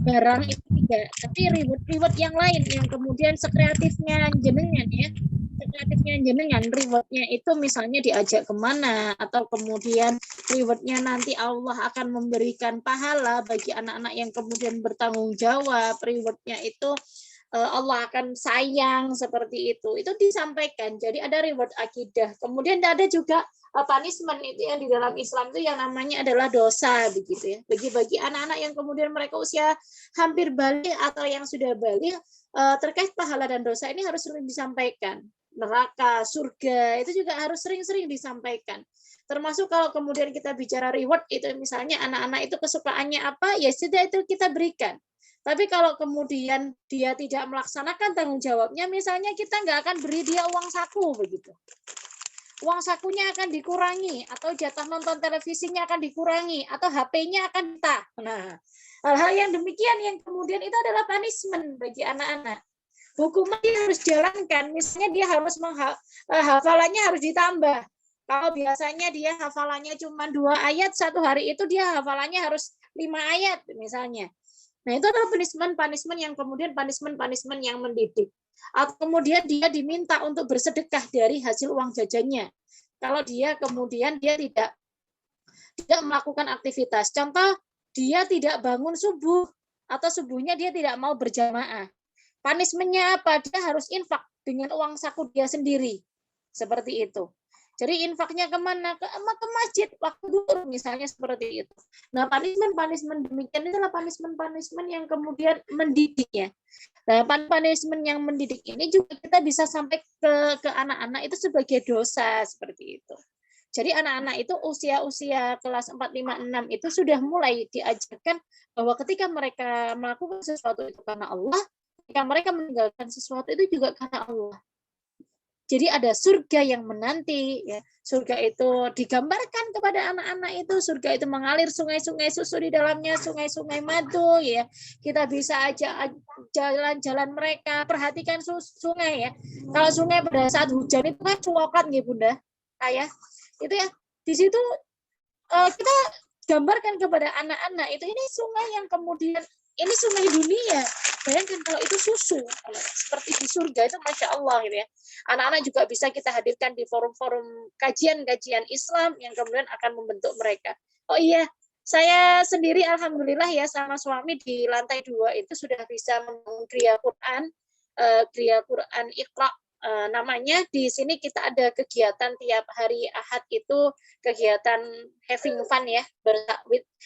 barang itu tidak, tapi reward yang lain yang kemudian sekreatifnya jenengan ya, rewardnya itu misalnya diajak kemana atau kemudian rewardnya nanti Allah akan memberikan pahala bagi anak-anak yang kemudian bertanggung jawab, rewardnya itu Allah akan sayang seperti itu disampaikan. Jadi ada reward akidah. Kemudian ada juga punishment itu yang di dalam Islam itu yang namanya adalah dosa begitu ya. Bagi anak-anak yang kemudian mereka usia hampir balik atau yang sudah balik terkait pahala dan dosa ini harus sering disampaikan. Neraka, surga itu juga harus sering-sering disampaikan. Termasuk kalau kemudian kita bicara reward itu misalnya anak-anak itu kesukaannya apa ya sudah itu kita berikan. Tapi kalau kemudian dia tidak melaksanakan tanggung jawabnya, misalnya kita nggak akan beri dia uang saku begitu. Uang sakunya akan dikurangi, atau jatah nonton televisinya akan dikurangi, atau HP-nya akan ditah. Nah, hal-hal yang demikian yang kemudian itu adalah punishment bagi anak-anak. Hukuman dia harus jalankan, misalnya dia harus hafalannya harus ditambah. Kalau biasanya dia hafalannya cuma 2 ayat, 1 hari itu dia hafalannya harus 5 ayat misalnya. Nah, itu adalah punishment yang kemudian punishment yang mendidik. Atau kemudian dia diminta untuk bersedekah dari hasil uang jajannya. Kalau dia kemudian dia tidak melakukan aktivitas. Contoh, dia tidak bangun subuh atau subuhnya dia tidak mau berjamaah. Punishment-nya apa? Dia harus infak dengan uang saku dia sendiri. Seperti itu. Jadi infaknya kemana? Ke masjid waktu duhur misalnya seperti itu. Nah, punishment demikian itulah punishment yang kemudian mendidik ya. Nah, punishment yang mendidik ini juga kita bisa sampai ke anak-anak itu sebagai dosa seperti itu. Jadi anak-anak itu usia kelas 4, 5, 6 itu sudah mulai diajarkan bahwa ketika mereka melakukan sesuatu itu karena Allah, ketika mereka meninggalkan sesuatu itu juga karena Allah. Jadi ada surga yang menanti, ya. Surga itu digambarkan kepada anak-anak itu, surga itu mengalir sungai-sungai susu di dalamnya, sungai-sungai madu, ya. Kita bisa aja jalan-jalan mereka, perhatikan sungai ya. Kalau sungai pada saat hujan itu kan culokan ya Bunda, Ayah. Itu ya, di situ kita gambarkan kepada anak-anak itu ini sungai yang kemudian ini sungai dunia. Bayangkan kalau itu susu, seperti di surga itu Masya Allah gitu ya. Anak-anak juga bisa kita hadirkan di forum-forum kajian-kajian Islam yang kemudian akan membentuk mereka. Oh iya, saya sendiri Alhamdulillah ya sama suami di lantai 2 itu sudah bisa Kriya Quran Iqra namanya. Di sini kita ada kegiatan tiap hari Ahad itu kegiatan having fun ya,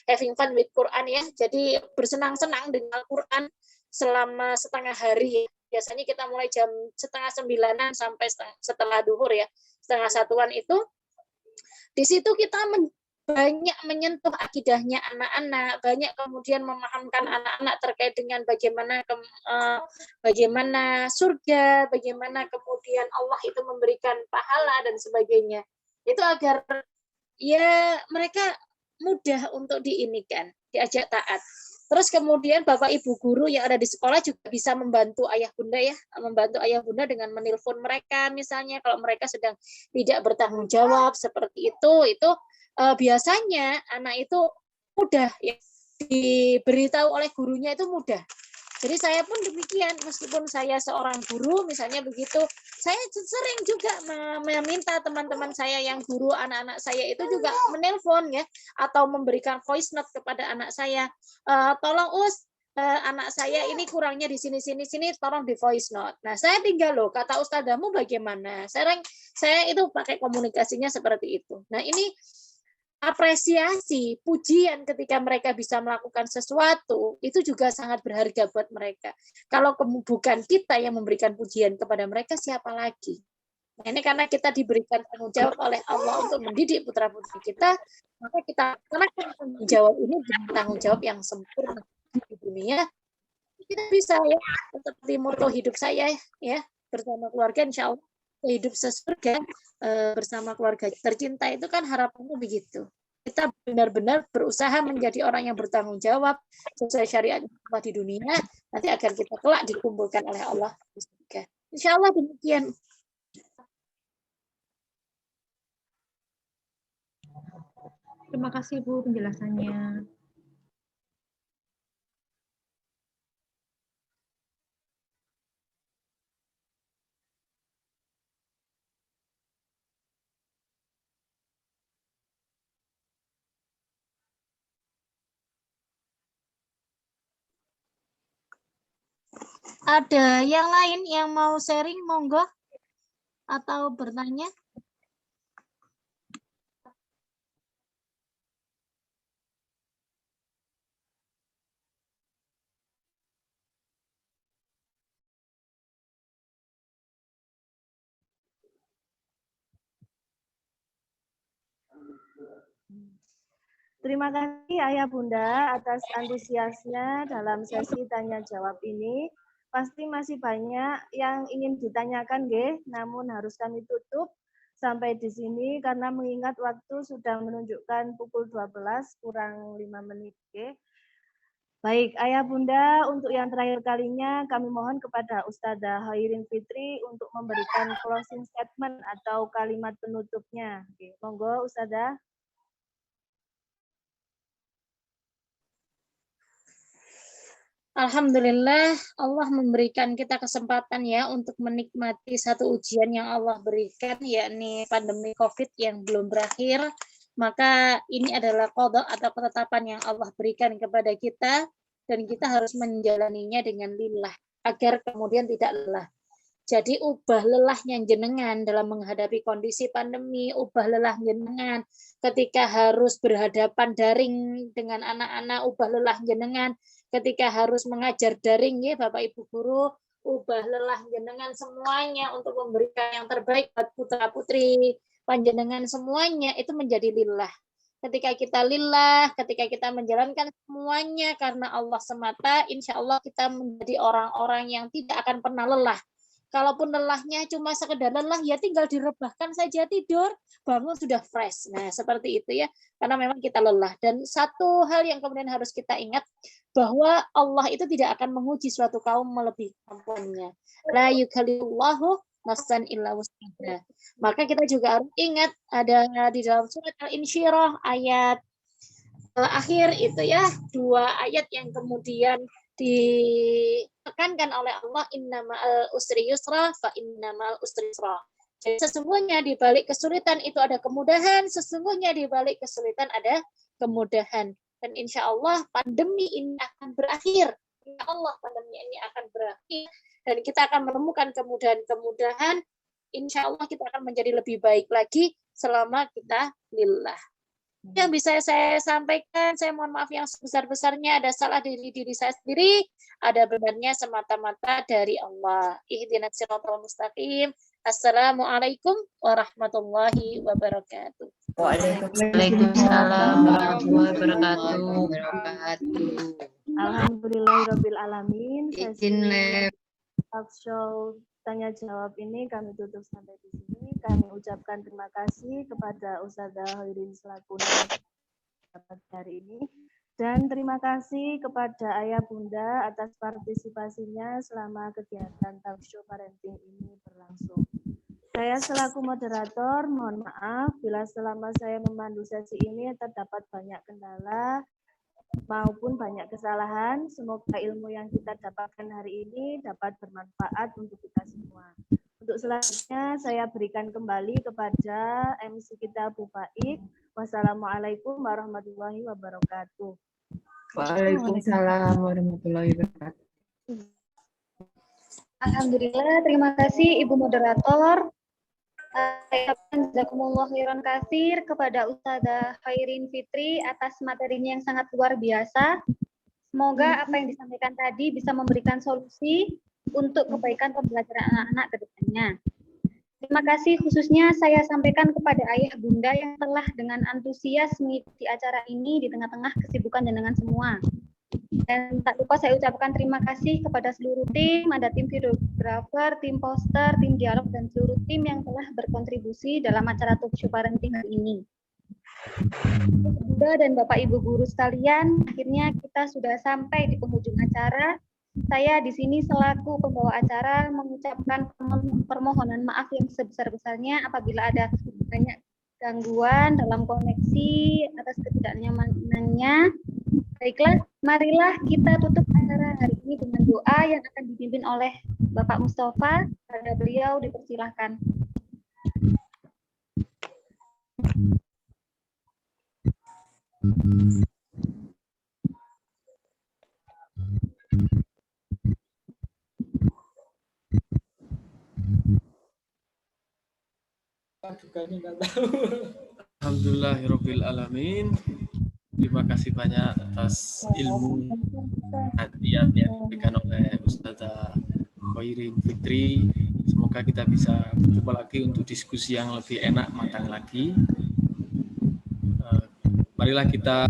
having fun with Quran ya. Jadi bersenang-senang dengan Quran selama setengah hari. Biasanya kita mulai jam 8:30 sampai setelah duhur ya, 12:30 itu. Di situ kita banyak menyentuh akidahnya anak-anak, banyak kemudian memahamkan anak-anak terkait dengan bagaimana surga, bagaimana kemudian Allah itu memberikan pahala dan sebagainya. Itu agar ya mereka mudah untuk diinikan, diajak taat. Terus kemudian Bapak Ibu guru yang ada di sekolah juga bisa membantu ayah bunda ya, membantu ayah bunda dengan menelpon mereka misalnya kalau mereka sedang tidak bertanggung jawab seperti itu biasanya anak itu mudah ya, diberitahu oleh gurunya itu mudah. Jadi saya pun demikian, meskipun saya seorang guru misalnya begitu, saya sering juga meminta teman-teman saya yang guru, anak-anak saya itu juga menelpon ya, atau memberikan voice note kepada anak saya, tolong anak saya ini kurangnya di sini, tolong di voice note. Nah saya tinggal loh, kata ustadzahmu bagaimana? Saya itu pakai komunikasinya seperti itu. Nah ini apresiasi, pujian ketika mereka bisa melakukan sesuatu, itu juga sangat berharga buat mereka. Kalau bukan kita yang memberikan pujian kepada mereka, siapa lagi? Nah, ini karena kita diberikan tanggung jawab oleh Allah untuk mendidik putra-putri kita, maka kita laksanakan tanggung jawab ini dengan tanggung jawab yang sempurna di dunia. Kita bisa ya, seperti moto hidup saya ya, bersama keluarga insya Allah hidup sesurga bersama keluarga tercinta, itu kan harapannya begitu. Kita benar-benar berusaha menjadi orang yang bertanggung jawab sesuai syariat Allah di dunia, nanti akan kita kelak dikumpulkan oleh Allah di surga. Insya Allah demikian. Terima kasih Bu penjelasannya. Ada yang lain yang mau sharing, monggo, atau bertanya? Terima kasih Ayah Bunda atas antusiasnya dalam sesi tanya jawab ini. Pasti masih banyak yang ingin ditanyakan, nggih, namun harus kami tutup sampai di sini karena mengingat waktu sudah menunjukkan pukul 12 kurang 5 menit, nggih. Baik, Ayah Bunda, untuk yang terakhir kalinya kami mohon kepada Ustadzah Hairin Fitri untuk memberikan closing statement atau kalimat penutupnya. Oke, monggo Ustadzah. Alhamdulillah Allah memberikan kita kesempatan ya untuk menikmati satu ujian yang Allah berikan, yakni pandemi COVID yang belum berakhir. Maka ini adalah qada atau ketetapan yang Allah berikan kepada kita, dan kita harus menjalaninya dengan lillah agar kemudian tidak lelah. Jadi ubah lelahnya jenengan dalam menghadapi kondisi pandemi, ubah lelah jenengan ketika harus berhadapan daring dengan anak-anak, ubah lelah jenengan ketika harus mengajar daring ya Bapak Ibu guru, ubah lelah jenengan semuanya untuk memberikan yang terbaik buat putra-putri panjenengan semuanya, itu menjadi lillah. Ketika kita lillah, ketika kita menjalankan semuanya karena Allah semata, insya Allah kita menjadi orang-orang yang tidak akan pernah lelah. Kalaupun lelahnya cuma sekedar lelah, ya tinggal direbahkan saja, tidur, bangun sudah fresh. Nah, seperti itu ya. Karena memang kita lelah. Dan satu hal yang kemudian harus kita ingat, bahwa Allah itu tidak akan menguji suatu kaum melebihi kemampuannya. La yukallifullahu nafsan illa wus'aha. Maka kita juga harus ingat, ada di dalam surat Al-Insyirah ayat akhir itu ya, 2 ayat yang kemudian ditekankan oleh Allah, innamal usri yusra fa innamal usri yusra. Jadi sesungguhnya di balik kesulitan itu ada kemudahan, sesungguhnya di balik kesulitan ada kemudahan. Dan insya Allah pandemi ini akan berakhir. Insya Allah pandemi ini akan berakhir dan kita akan menemukan kemudahan-kemudahan. Insya Allah kita akan menjadi lebih baik lagi selama kita lillah. Yang bisa saya sampaikan, saya mohon maaf yang sebesar-besarnya, ada salah diri saya sendiri, ada benarnya semata-mata dari Allah. Ihdinas siratal mustaqim. Assalamualaikum warahmatullahi wabarakatuh. Waalaikumsalam warahmatullahi wabarakatuh. Alhamdulillahirabbil alamin. Izin lab. Talk show tanya jawab ini kami tutup sampai di sini. Kami ucapkan terima kasih kepada Ustadzah Hoirin selaku narasumber hari ini, dan terima kasih kepada Ayah Bunda atas partisipasinya selama kegiatan talk show parenting ini berlangsung. Saya selaku moderator mohon maaf bila selama saya memandu sesi ini terdapat banyak kendala maupun banyak kesalahan. Semoga ilmu yang kita dapatkan hari ini dapat bermanfaat untuk kita semua. Untuk selanjutnya saya berikan kembali kepada MC kita Bu Faik. Wassalamualaikum warahmatullahi wabarakatuh. Waalaikumsalam warahmatullahi wabarakatuh. Alhamdulillah, terima kasih Ibu Moderator. Saya jazakumullah khairan katsir kepada Ustadzah Hoirin Fitri atas materinya yang sangat luar biasa. Semoga apa yang disampaikan tadi bisa memberikan solusi untuk kebaikan pembelajaran anak-anak ke depannya. Terima kasih khususnya saya sampaikan kepada Ayah Bunda yang telah dengan antusias mengikuti acara ini di tengah-tengah kesibukan jenengan semua. Dan tak lupa saya ucapkan terima kasih kepada seluruh tim, ada tim videografer, tim poster, tim dialog, dan seluruh tim yang telah berkontribusi dalam acara talk show parenting hari ini. Bunda dan Bapak Ibu guru sekalian, akhirnya kita sudah sampai di penghujung acara. Saya di sini selaku pembawa acara mengucapkan permohonan maaf yang sebesar-besarnya apabila ada banyak gangguan dalam koneksi atas ketidaknyamanannya. Baiklah, marilah kita tutup acara hari ini dengan doa yang akan dipimpin oleh Bapak Mustafa. Pada beliau dipersilahkan. Alhamdulillahirabbil alamin. Terima kasih banyak atas ilmu yang diberikan oleh Ustadzah Hoirin Fitri. Semoga kita bisa berjumpa lagi untuk diskusi yang lebih enak, matang lagi. Marilah kita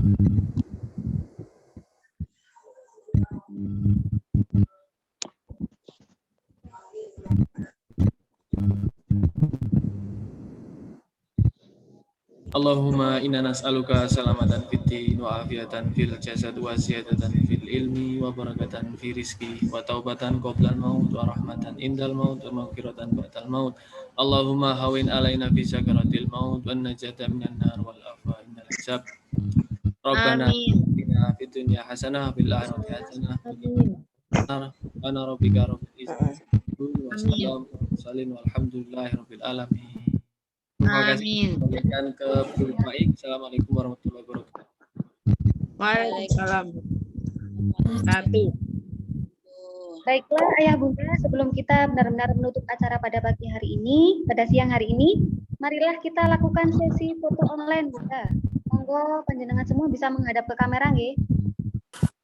Allahumma inna nas'aluka salamatan fid din wa afiatan fil jasad wa ziyadatan fil ilmi wa barakatan fi rizqi wa taubatan qoblal maut wa rahmatan indal maut wa maghfiratan ba'dal maut. Allahumma hawin alaina fi sakaratil maut wa najata minan nar wal afa innal hisab. Rabbana atina fid dunya hasanah wa fil akhirati hasanah wa qina rabbika rabbil izzati wa salamun walhamdulillahi rabbil alamin. Terima kasih. Berikan ke Bu Faik. Assalamualaikum warahmatullahi wabarakatuh. Waalaikumsalam. Baiklah Ayah Bunda, sebelum kita benar-benar menutup acara pada pagi hari ini, pada siang hari ini, marilah kita lakukan sesi foto online Bunda. Monggo panjenengan semua bisa menghadap ke kamera nggih.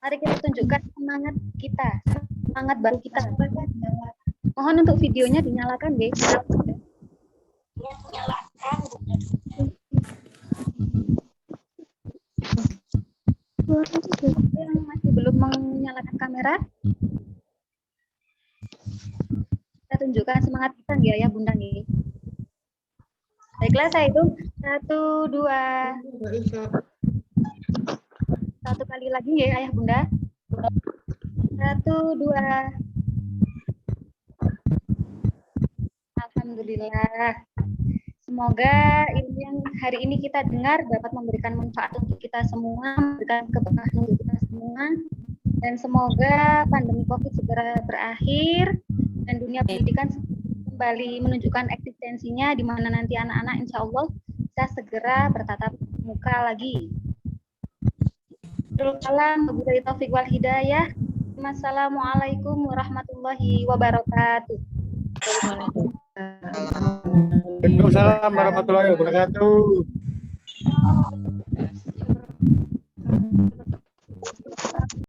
Mari kita tunjukkan semangat kita, semangat baru kita. Mohon untuk videonya dinyalakan nggih. Yang masih belum menyalakan kamera, kita tunjukkan semangat kita nggih ya Bunda nggih. Baiklah, saya hitung 1, 2. Satu kali lagi ya Ayah Bunda. 1, 2. Alhamdulillah. Semoga ilmu yang hari ini kita dengar dapat memberikan manfaat untuk kita semua, memberikan keberkahan untuk kita semua, dan semoga pandemi COVID segera berakhir dan dunia pendidikan kembali menunjukkan eksistensinya, di mana nanti anak-anak insya Allah bisa segera bertatap muka lagi. Salam, wabillahi taufiq wal hidayah. Wassalamualaikum warahmatullahi wabarakatuh. Waalaikumsalam warahmatullahi wabarakatuh.